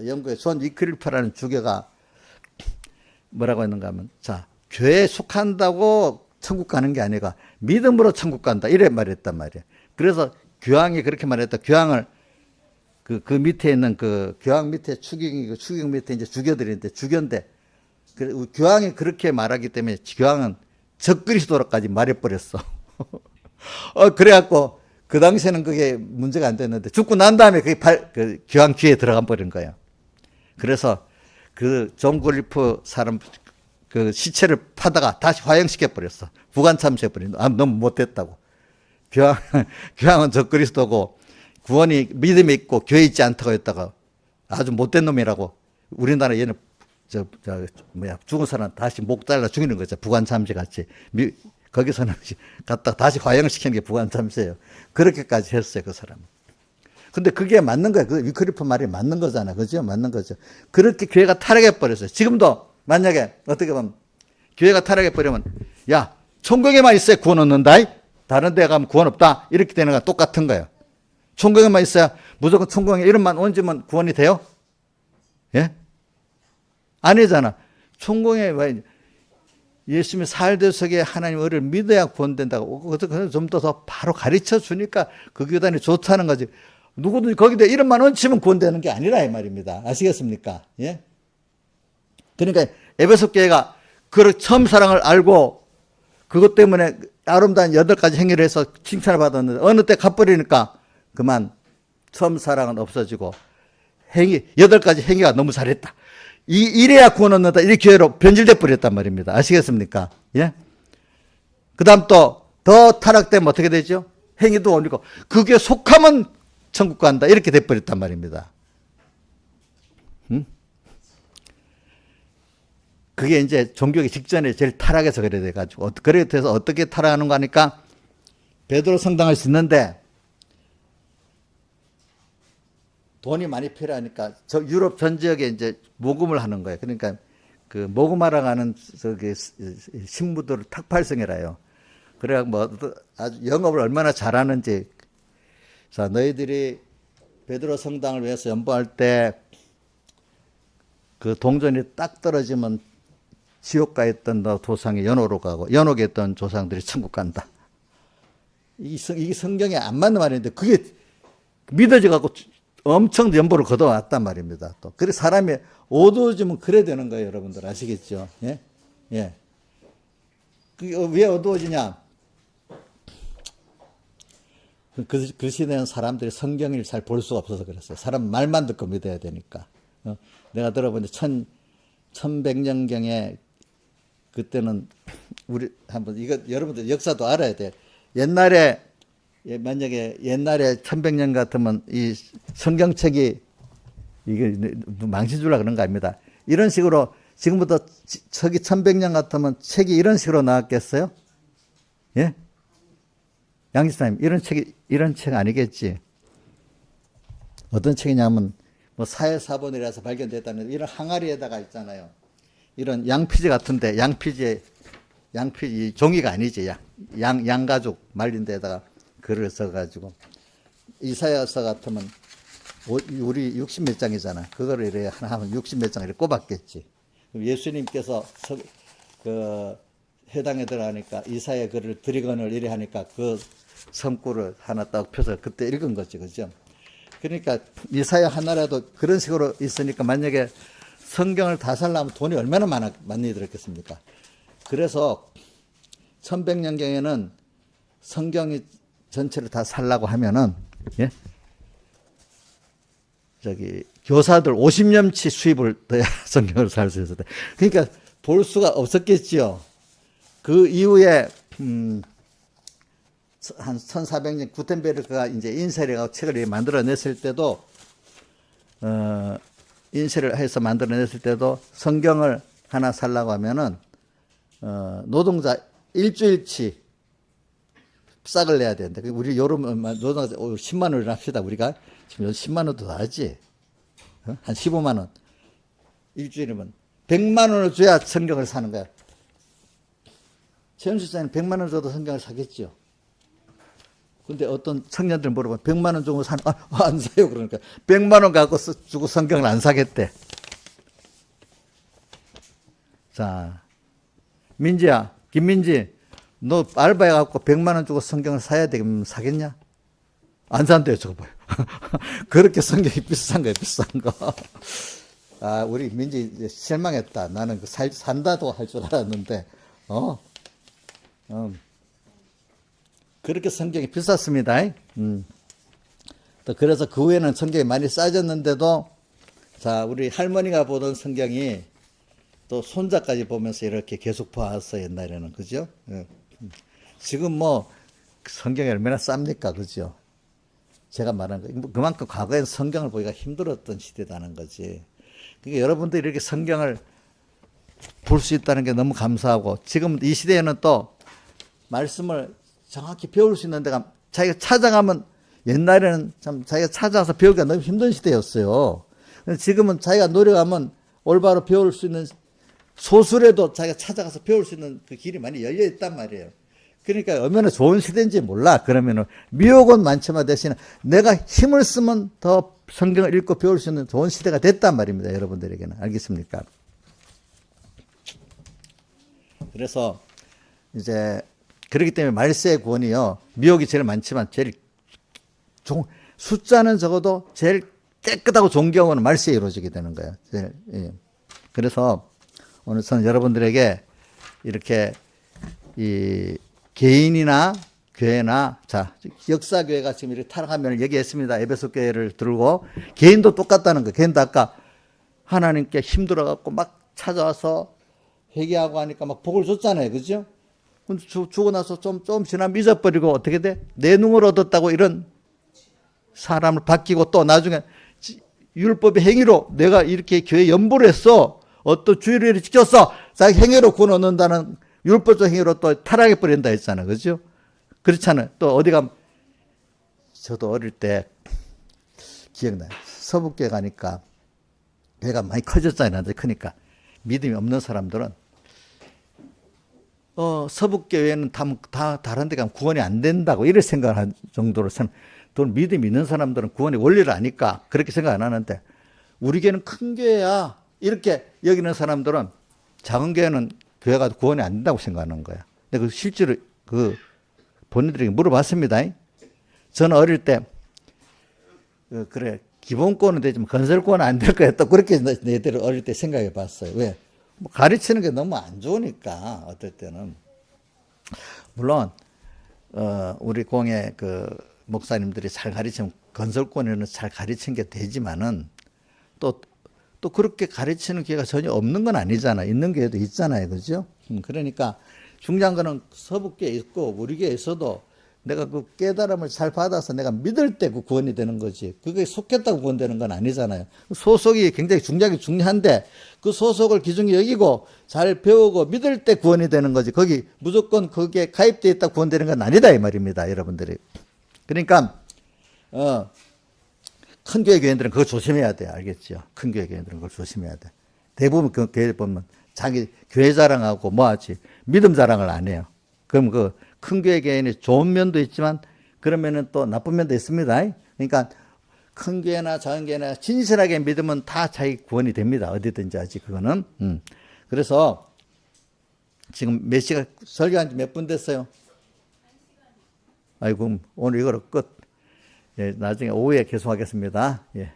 영국의 존 위클리프라는 주교가 뭐라고 했는가 하면 자, 교회에 속한다고 천국 가는 게 아니라 믿음으로 천국 간다. 이래 말했단 말이에요. 그래서 교황이 그렇게 말했다. 교황을 그 밑에 있는 그 교황 밑에 추경 밑에 이제 주교들인데 주교인데 그 교황이 그렇게 말하기 때문에 교황은 적그리스도로까지 말해버렸어. 그래갖고 그 당시에는 그게 문제가 안 됐는데 죽고 난 다음에 그게 그 교황 귀에 들어가 버린 거예요. 그래서 그 존 글리프 사람 그 시체를 파다가 다시 화형시켜 버렸어. 부관 참수해 버린. 너무 못됐다고. 교황은 적그리스도고 구원이 믿음이 있고 교회 있지 않다고 했다가 아주 못된 놈이라고. 우리나라 얘는 죽은 사람 다시 목 잘라 죽이는 거죠. 부관 참시 같이. 거기서는 갖다 다시 화형시키는 게 부관 참시예요. 그렇게까지 했어요, 그 사람은. 근데 그게 맞는 거예요. 그 위클리프 말이 맞는 거잖아. 그죠? 맞는 거죠. 그렇게 교회가 타락해 버렸어요. 지금도 만약에 어떻게 보면 교회가 타락해 버리면 야, 천국에만 있어야 구원 얻는다. 다른 데 가면 구원 없다. 이렇게 되는 거 똑같은 거예요. 천국에만 있어야 무조건 천국에 이름만 얹으면 구원이 돼요? 예? 아니잖아. 천국에 왜 예수님이 살대석에 하나님 의를 믿어야 구원된다고. 그래서 좀 더 바로 가르쳐 주니까 그 교단이 좋다는 거지. 누구든지 거기다 이름만 얹히면 구원되는 게 아니라 이 말입니다. 아시겠습니까? 예? 그러니까 에베소 교회가 그 처음 사랑을 알고 그것 때문에 아름다운 8가지 행위를 해서 칭찬을 받았는데 어느 때 갚버리니까 그만 처음 사랑은 없어지고 8가지 행위가 너무 잘했다. 이래야 구원 얻는다. 이 교회로 변질돼 버렸단 말입니다. 아시겠습니까? 예? 그 다음 또 더 타락되면 어떻게 되죠? 행위도 올리고 그 교회 속하면 천국 간다. 이렇게 돼 버렸단 말입니다. 그게 이제 종교기 직전에 제일 타락해서 그래 돼가지고 그래 돼서 어떻게 타락하는 거 하니까 베드로 성당을 짓는데 돈이 많이 필요하니까 저 유럽 전 지역에 이제 모금을 하는 거예요. 그러니까 그 모금하러 가는 저기 신부들을 탁팔성이라요. 그래 뭐 아주 영업을 얼마나 잘하는지. 자, 너희들이 베드로 성당을 위해서 연보할 때 그 동전이 딱 떨어지면 지옥가 있던 너 조상이 연옥으로 가고 연옥에 있던 조상들이 천국 간다. 이게 성경에 안 맞는 말인데 그게 믿어져 갖고 엄청 연보를 걷어왔단 말입니다. 또 그래 사람이 어두워지면 그래 되는 거예요, 여러분들 아시겠죠? 예, 예. 그게 왜 어두워지냐? 그 시대는 사람들이 성경을 잘 볼 수가 없어서 그랬어요. 사람 말만 듣고 믿어야 되니까. 내가 들어보니 1100년경에 그때는 우리 한번 이거 여러분들 역사도 알아야 돼. 옛날에 만약에 옛날에 1100년 같으면 이 성경책이 이게 망신 줄라 그런 거 아닙니다. 이런 식으로 지금부터 저기 1100년 같으면 책이 이런 식으로 나왔겠어요? 예? 양지사님 이런 책 아니겠지? 어떤 책이냐면 뭐 사회사본이라서 발견됐다는 이런 항아리에다가 있잖아요. 이런 양피지 같은데 양피지 종이가 아니지. 양가죽 말린 데다가 글을 써가지고 이사야서 같으면 우리 60몇 장이잖아. 그거를 이래 하나 하면 60몇 장을 꼽았겠지. 예수님께서 그 해당에 들어가니까 이사야 글을 드리건을 이래 하니까 그 성구를 하나 딱 펴서 그때 읽은 거지, 그죠? 그러니까 이사야 하나라도 그런 식으로 있으니까 만약에 성경을 다 살려면 돈이 얼마나 많이 들었겠습니까? 그래서 1100년경에는 성경이 전체를 다 살라고 하면은, 예? 교사들 50년치 수입을 더야 성경을 살 수 있었대. 그러니까 볼 수가 없었겠지요. 그 이후에, 한 1400년 구텐베르크가 이제 인쇄를 책을 만들어냈을 때도, 인쇄를 해서 만들어냈을 때도 성경을 하나 살라고 하면은, 노동자 일주일치 싹을 내야 되는데, 우리 여름 노동자 10만 원을 합시다. 우리가 지금 10만 원도 다 하지. 한 15만 원. 일주일이면 100만 원을 줘야 성경을 사는 거야. 최현수 씨는 100만 원 줘도 성경을 사겠죠. 근데 어떤 청년들 물어보면 100만 원 주고 안 사요. 그러니까 100만 원 갖고 주고 성경을 안 사겠대. 자, 민지야, 김민지, 너 알바해갖고 100만 원 주고 성경을 사야 되면 사겠냐? 안 산대요, 저거 봐요. 그렇게 성경이 비싼 거예요, 비싼 거. 아, 우리 민지 이제 실망했다. 나는 그 산다도 할 줄 알았는데, 그렇게 성경이 비쌌습니다. 또 그래서 그 후에는 성경이 많이 싸졌는데도, 자, 우리 할머니가 보던 성경이 또 손자까지 보면서 이렇게 계속 봐왔어, 옛날에는. 그죠? 지금 뭐, 성경이 얼마나 쌉니까? 그죠? 제가 말한 거, 그만큼 과거엔 성경을 보기가 힘들었던 시대라는 거지. 그러니까 여러분들이 이렇게 성경을 볼 수 있다는 게 너무 감사하고, 지금 이 시대에는 또 말씀을 정확히 배울 수 있는 데가 자기가 찾아가면, 옛날에는 참 자기가 찾아서 배우기가 너무 힘든 시대였어요. 지금은 자기가 노력하면 올바로 배울 수 있는, 소수라도 자기가 찾아가서 배울 수 있는 그 길이 많이 열려 있단 말이에요. 그러니까 얼마나 좋은 시대인지 몰라. 그러면은 미혹은 많지만 대신에 내가 힘을 쓰면 더 성경을 읽고 배울 수 있는 좋은 시대가 됐단 말입니다. 여러분들에게는. 알겠습니까? 그래서 이제 그렇기 때문에 말세의 구원이요, 미혹이 제일 많지만 제일 숫자는 적어도 제일 깨끗하고 좋은 경우는 말세에 이루어지게 되는 거예요. 제일, 예. 그래서 오늘 저는 여러분들에게 이렇게 이 개인이나 교회나, 자, 역사교회가 지금 이렇게 타락하면 얘기했습니다. 에베소 교회를 들고. 개인도 똑같다는 거예요. 개인도 아까 하나님께 힘들어갖고 막 찾아와서 회개하고 하니까 막 복을 줬잖아요. 그죠? 근데 주고 나서 좀 지나면 잊어버리고 어떻게 돼? 내눈을 얻었다고 이런 사람을 바뀌고, 또 나중에 율법의 행위로 내가 이렇게 교회 연보를 했어. 어떤 주의를 지켰어. 자기 행위로 구원 얻는다는 율법적 행위로 또 타락해 버린다 했잖아. 그죠? 그렇잖아요. 또 어디 가면, 저도 어릴 때 기억나요. 서북교회 가니까 교회가 많이 커졌잖아요. 크니까. 믿음이 없는 사람들은 서북교회는 다 다른 데 가면 구원이 안 된다고 이렇게 생각할 정도로, 또 믿음이 있는 사람들은 구원의 원리를 아니까 그렇게 생각 안 하는데, 우리 교회는 큰 교회야 이렇게 여기는 사람들은 작은 교회는 교회가 구원이 안 된다고 생각하는 거야. 근데 실제로 본인들에게 물어봤습니다. 저는 어릴 때 그래, 기본권은 되지만 건설권은 안 될 거야. 또 그렇게 내들 어릴 때 생각해 봤어요. 왜? 뭐 가르치는 게 너무 안 좋으니까, 어떨 때는. 물론 우리 공예 목사님들이 잘 가르치면 건설권에는 잘 가르치는 게 되지만은, 또 그렇게 가르치는 기회가 전혀 없는 건 아니잖아. 있는 교회도 있잖아요. 그죠? 그러니까 중요한 거는 서북교에 있고 우리 교회에서도 내가 그 깨달음을 잘 받아서 내가 믿을 때 그 구원이 되는 거지. 그게 속했다고 구원되는 건 아니잖아요. 소속이 굉장히 중요한데, 그 소속을 기중히 여기고 잘 배우고 믿을 때 구원이 되는 거지. 거기 무조건 거기에 가입되어 있다 구원되는 건 아니다 이 말입니다. 여러분들이. 그러니까 큰 교회 교인들은 그거 조심해야 돼. 알겠죠? 큰 교회 교인들은 그걸 조심해야 돼. 대부분 그 교회 보면 자기 교회 자랑하고 뭐하지, 믿음 자랑을 안 해요. 그럼 그 큰 교회 교인이 좋은 면도 있지만 그러면은 또 나쁜 면도 있습니다. 그러니까 큰 교회나 작은 교회나 진실하게 믿으면 다 자기 구원이 됩니다. 어디든지 아직 그거는. 그래서 지금 몇 시간 설교한 지 몇 분 됐어요? 아이고, 오늘 이거로 끝. 예, 나중에 오후에 계속하겠습니다. 예.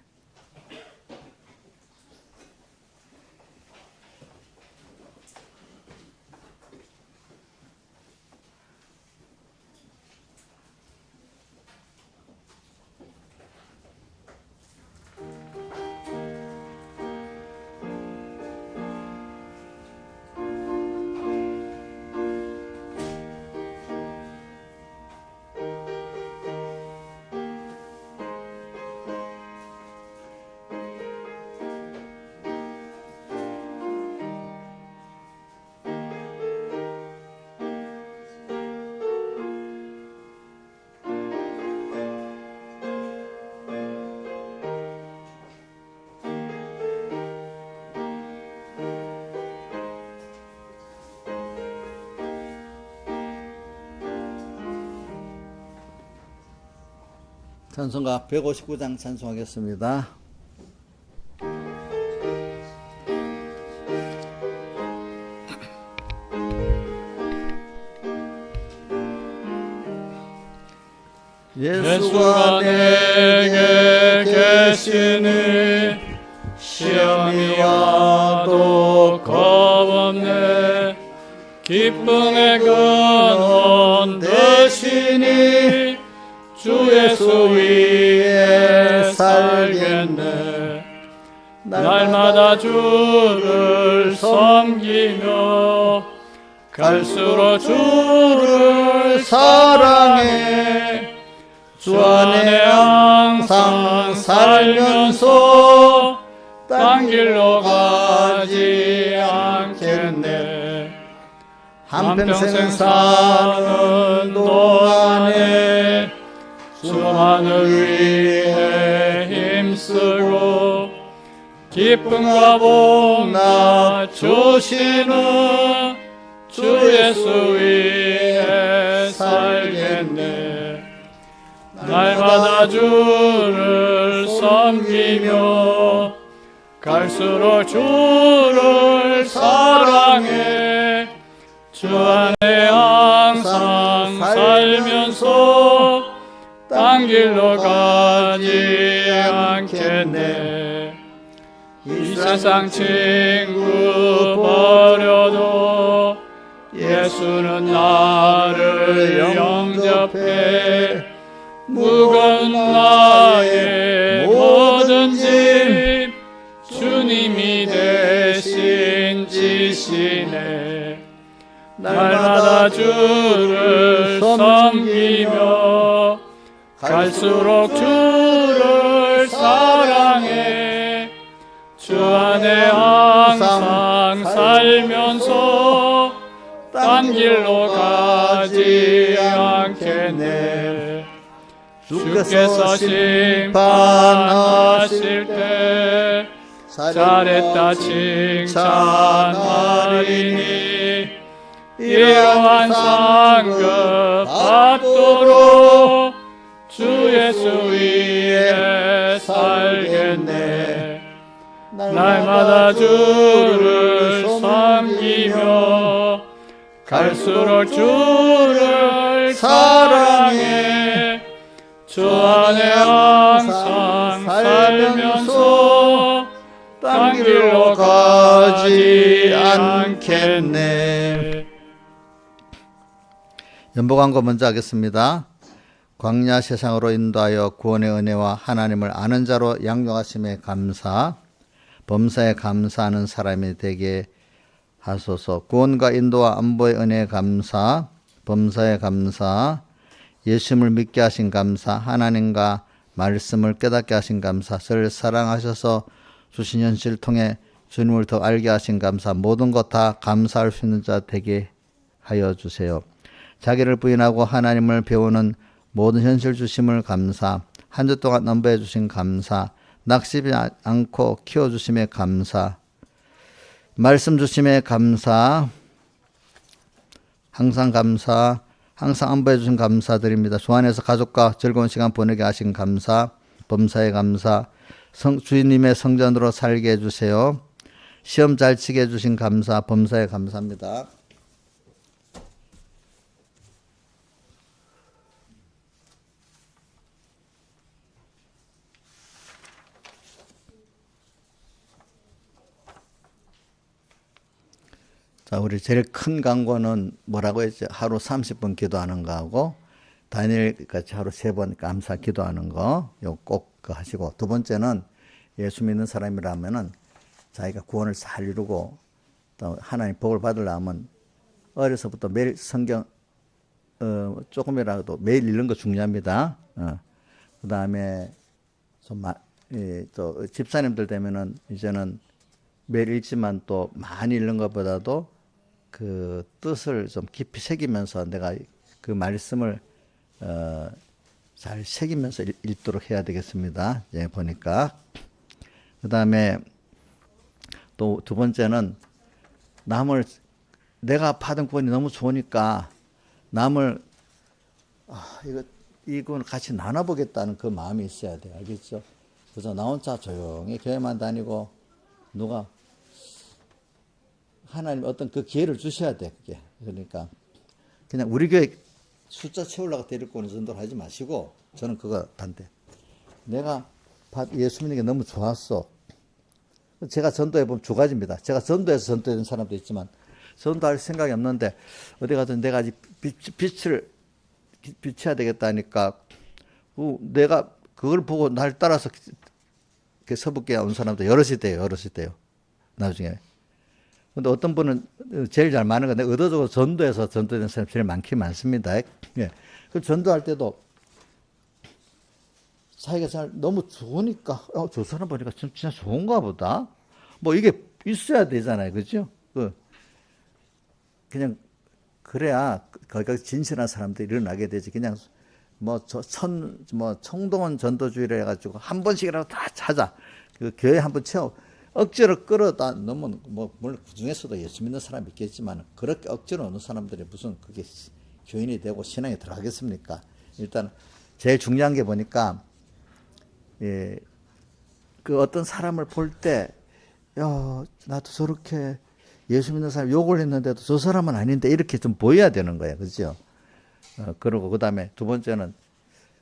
찬송가 159장 찬송하겠습니다. 예수가 내게 계시니 시험이 와도 겁없네. 기쁨의 근원 되시니 주 예수 위에 살겠네. 날마다 주를 섬기며 갈수록 주를 사랑해. 주 안에 항상 살면서 딴 길로 가지 않겠네. 한평생 사는 동안에 주만을 위해 힘쓰고 기쁨과 복나 주시는 주 예수 위에 살겠네. 날마다 주를 섬기며 갈수록 주를 사랑해. 주 안에 항상 살면서 딴 길로 가지 않겠네. 이 세상 친구 버려도 예수는 나를 영접해. 무거운 나의 모든 짐 주님이 대신 지시네. 날마다 주를 섬기며 갈수록 주를 사랑해. 주 안에 항상 살면서 딴 길로 가지 않겠네. 주께서 심판하실 때 잘했다 칭찬하리니 이러한 상급 받도록 주 예수 위에 살겠네. 날마다 주를 섬기며 갈수록 주를 사랑해. 주 안에 항상 살면서 딴 길로 가지 않겠네. 연보광고 먼저 하겠습니다. 광야 세상으로 인도하여 구원의 은혜와 하나님을 아는 자로 양육하심에 감사, 범사에 감사하는 사람이 되게 하소서. 구원과 인도와 안보의 은혜에 감사, 범사에 감사, 예수님을 믿게 하신 감사, 하나님과 말씀을 깨닫게 하신 감사, 저를 사랑하셔서 주신 현실을 통해 주님을 더 알게 하신 감사, 모든 것 다 감사할 수 있는 자 되게 하여 주세요. 자기를 부인하고 하나님을 배우는 모든 현실 주심을 감사, 한 주 동안 넘버해 주신 감사, 낙심하지 않고 키워주심에 감사, 말씀 주심에 감사, 항상 감사, 항상 안보해 주신 감사드립니다. 주 안에서 가족과 즐거운 시간 보내게 하신 감사, 범사에 감사, 주님의 성전으로 살게 해주세요. 시험 잘 치게 해주신 감사, 범사에 감사합니다. 자, 우리 제일 큰 강구는 뭐라고 했죠? 하루 30분 기도하는 거하고 다니엘 같이 하루 3번 감사 기도하는 거, 요 꼭 하시고, 두 번째는 예수 믿는 사람이라면은 자기가 구원을 잘 이루고 또 하나님 복을 받으려면 어려서부터 매일 성경 조금이라도 매일 읽는 거 중요합니다. 그 다음에 또 집사님들 되면은 이제는 매일 읽지만 또 많이 읽는 것보다도 그 뜻을 좀 깊이 새기면서 내가 그 말씀을 잘 새기면서 읽도록 해야 되겠습니다. 예, 보니까. 그 다음에 또 두 번째는 내가 받은 구원이 너무 좋으니까 남을, 이건 같이 나눠보겠다는 그 마음이 있어야 돼요. 알겠죠? 그래서 나 혼자 조용히 교회만 다니고 누가 하나님 어떤 그 기회를 주셔야 돼. 그게. 그러니까 그냥 우리 교회 숫자 채우려고 데리고 오는 전도를 하지 마시고, 저는 그거 반대. 내가 예수 믿는 게 너무 좋았어. 제가 전도해보면 두 가지입니다. 제가 전도해서 전도된 사람도 있지만 전도할 생각이 없는데 어디 가든 내가 아직 빛을 비춰야 되겠다니까 내가 그걸 보고 날 따라서 서북교회 온 사람도 여럿이 돼요. 나중에. 근데 어떤 분은 제일 잘 많은 건데 의도적으로 전도해서 전도된 사람이 제일 많습니다. 예. 그 전도할 때도 자기가 너무 좋으니까 저 사람 보니까 진짜 좋은가 보다. 뭐 이게 있어야 되잖아요. 그죠? 그냥 그래야 거기가 진실한 사람들이 일어나게 되지. 그냥 청동원 전도주의를 해가지고 한 번씩이라도 다 찾아. 그 교회 한번 채워. 억지로 끌어다 넣으면 물론 그 중에서도 예수 믿는 사람이 있겠지만 그렇게 억지로 어느 사람들이 무슨 그게 교인이 되고 신앙에 들어가겠습니까? 일단 제일 중요한 게 보니까 그 어떤 사람을 볼 때 나도 저렇게 예수 믿는 사람 욕을 했는데도 저 사람은 아닌데 이렇게 좀 보여야 되는 거예요. 그죠? 그러고 그 다음에 두 번째는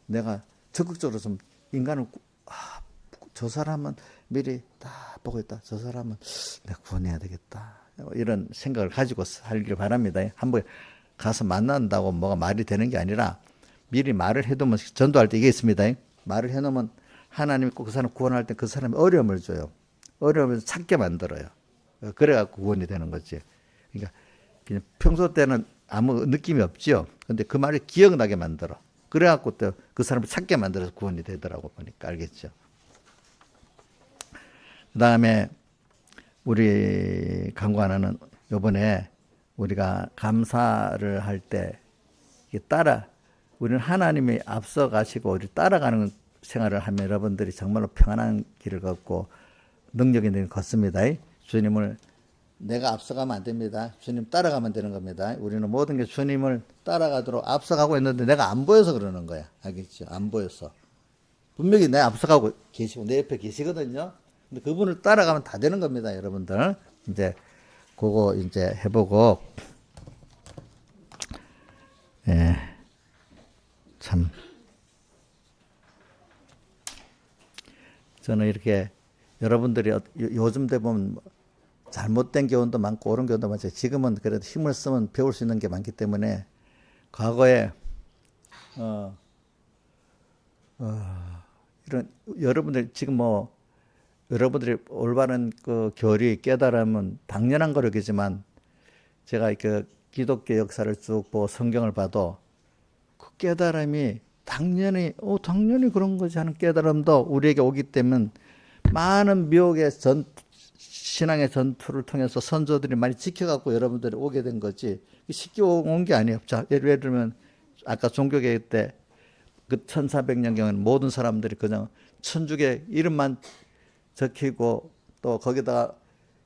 내가 적극적으로 좀 인간을 저 사람은 미리 다 보고 있다. 저 사람은 내가 구원해야 되겠다. 이런 생각을 가지고 살길 바랍니다. 한번 가서 만난다고 뭐가 말이 되는 게 아니라 미리 말을 해두면, 전도할 때 이게 있습니다. 말을 해놓으면 하나님이 꼭 그 사람 구원할 때 그 사람이 어려움을 줘요. 어려움을 찾게 만들어요. 그래갖고 구원이 되는 거지. 그러니까 그냥 평소 때는 아무 느낌이 없지요. 근데 그 말이 기억나게 만들어. 그래갖고 또 그 사람을 찾게 만들어서 구원이 되더라고 보니까. 알겠죠? 그 다음에 우리 강구하나는 요번에 우리가 감사를 할 때 우리는 하나님이 앞서 가시고 우리 따라가는 생활을 하면 여러분들이 정말로 평안한 길을 걷고 능력 있는 길 걷습니다. 주님을 내가 앞서가면 안 됩니다. 주님 따라가면 되는 겁니다. 우리는 모든 게 주님을 따라가도록 앞서가고 있는데 내가 안 보여서 그러는 거야. 알겠죠? 안 보여서. 분명히 내 앞서가고 계시고 내 옆에 계시거든요. 근데 그분을 따라가면 다 되는 겁니다, 여러분들. 이제 그거 이제 해보고 참 저는 이렇게 여러분들이 요즘 돼 보면 잘못된 교훈도 많고 옳은 교훈도 많죠. 지금은 그래도 힘을 쓰면 배울 수 있는 게 많기 때문에 과거에 이런 여러분들 지금 여러분들이 올바른 그 교리 깨달으면 당연한 거겠지만 제가 그 기독교 역사를 쭉 보고 성경을 봐도 그 깨달음이 당연히 그런 거지 하는 깨달음도 우리에게 오기 때문에 많은 미혹의 신앙의 전투를 통해서 선조들이 많이 지켜갖고 여러분들이 오게 된 거지 쉽게 온 게 아니에요. 자, 예를 들면 아까 종교개혁 때 그 1400년경에는 모든 사람들이 그냥 천주교 이름만 적히고 또 거기다가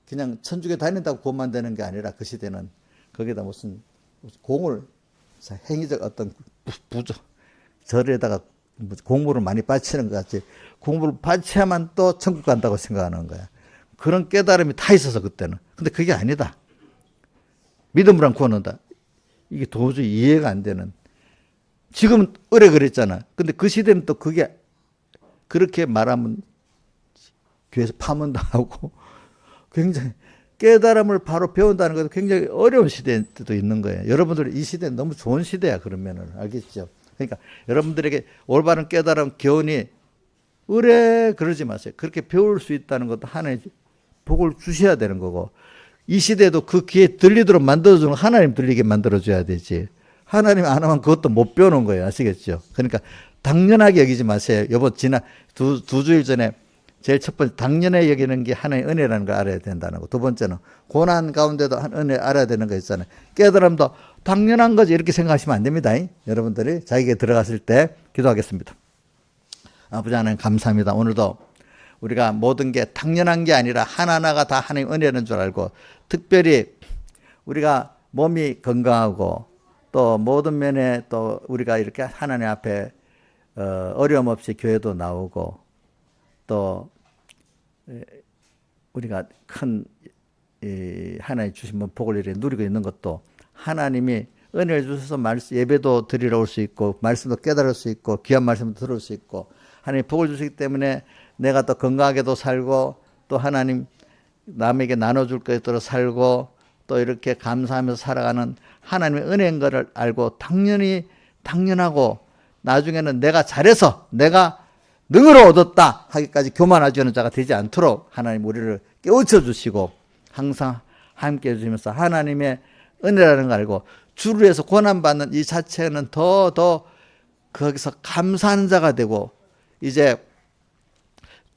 그냥 천주교 다닌다고 구원만 되는 게 아니라 그 시대는 거기다 무슨 공을 행위적 어떤 부조 절에다가 공물을 많이 바치는 것 같이 공물을 바쳐야만 또 천국 간다고 생각하는 거야. 그런 깨달음이 다 있어서 그때는. 근데 그게 아니다. 믿음으로 안 구원한다. 이게 도저히 이해가 안 되는. 지금은 오래 그랬잖아. 근데 그 시대는 또 그게 그렇게 말하면 교회에서 파문도 하고 굉장히 깨달음을 바로 배운다는 것도 굉장히 어려운 시대도 있는 거예요. 여러분들 이 시대는 너무 좋은 시대야, 그러면은. 알겠죠? 그러니까 여러분들에게 올바른 깨달음, 교훈이 의뢰 그러지 마세요. 그렇게 배울 수 있다는 것도 하나의 복을 주셔야 되는 거고, 이 시대도 그 귀에 들리도록 만들어주는 하나님 들리게 만들어줘야 되지. 하나님 안 하면 그것도 못 배우는 거예요. 아시겠죠? 그러니까 당연하게 여기지 마세요. 여보, 지난 두 주일 전에 제일 첫 번째, 당연히 여기는 게 하나의 은혜라는 걸 알아야 된다는 거. 두 번째는, 고난 가운데도 한 은혜 알아야 되는 거 있잖아요. 깨달음도 당연한 거지. 이렇게 생각하시면 안 됩니다. 여러분들이 자기에게 들어갔을 때 기도하겠습니다. 아버지 하나님 감사합니다. 오늘도 우리가 모든 게 당연한 게 아니라 하나하나가 다 하나님 은혜라는 줄 알고, 특별히 우리가 몸이 건강하고 또 모든 면에 또 우리가 이렇게 하나님 앞에 어려움 없이 교회도 나오고, 또 우리가 큰 하나님 주신 복을 이렇게 누리고 있는 것도 하나님이 은혜를 주셔서 예배도 드리러 올 수 있고, 말씀도 깨달을 수 있고, 귀한 말씀도 들을 수 있고, 하나님 복을 주시기 때문에 내가 또 건강하게도 살고, 또 하나님 남에게 나눠줄 것대로 살고, 또 이렇게 감사하면서 살아가는 하나님의 은혜인 것을 알고 당연하고, 나중에는 내가 잘해서 내가 능으로 얻었다 하기까지 교만하지 않은 자가 되지 않도록 하나님 우리를 깨우쳐 주시고, 항상 함께 해주시면서 하나님의 은혜라는 걸 알고, 주를 위해서 고난받는 이 자체는 더 거기서 감사하는 자가 되고, 이제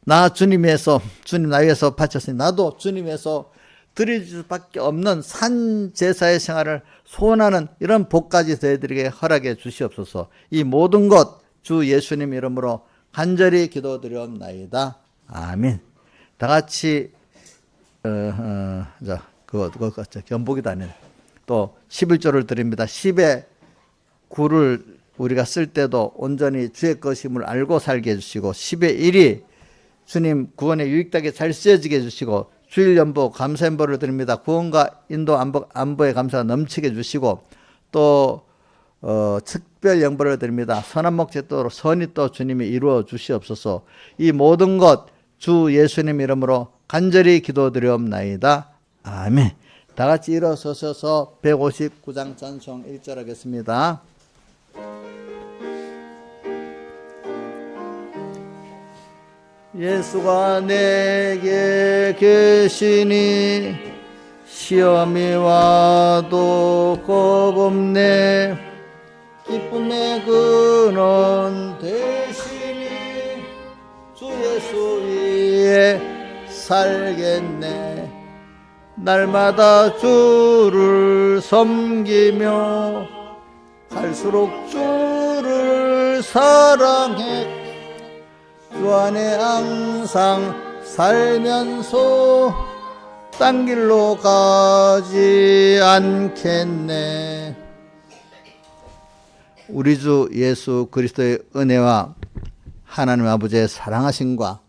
나 주님 위해서, 주님 나 위해서 바쳤으니 나도 주님 위해서 드릴 수밖에 없는 산 제사의 생활을 소원하는 이런 복까지 저희들에게 허락해 주시옵소서. 이 모든 것 주 예수님 이름으로 간절히 기도드리옵나이다. 아멘. 다 같이 그거 견복이도 아니네. 또 11조를 드립니다. 10의 9를 우리가 쓸 때도 온전히 주의 것임을 알고 살게 해주시고, 10의 1이 주님 구원에 유익되게 잘 쓰여지게 해주시고, 주일 연보 감사 연보를 드립니다. 구원과 인도 안보의 감사가 넘치게 해주시고, 또 특별 연보를 드립니다. 선한 목적으로 선이 또 주님이 이루어 주시옵소서. 이 모든 것 주 예수님 이름으로 간절히 기도드리옵나이다. 아멘. 다 같이 일어서셔서 159장 찬송 1절 하겠습니다. 예수가 내게 계시니 시험이 와도 겁없네. 기쁨의 근원 되시니 주 예수 위에 살겠네. 날마다 주를 섬기며 갈수록 주를 사랑해. 주 안에 항상 살면서 딴 길로 가지 않겠네. 우리 주 예수 그리스도의 은혜와 하나님 아버지의 사랑하심과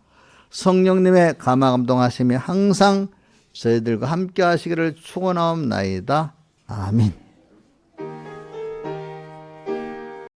성령님의 감화감동하심이 항상 저희들과 함께 하시기를 축원하옵나이다. 아멘.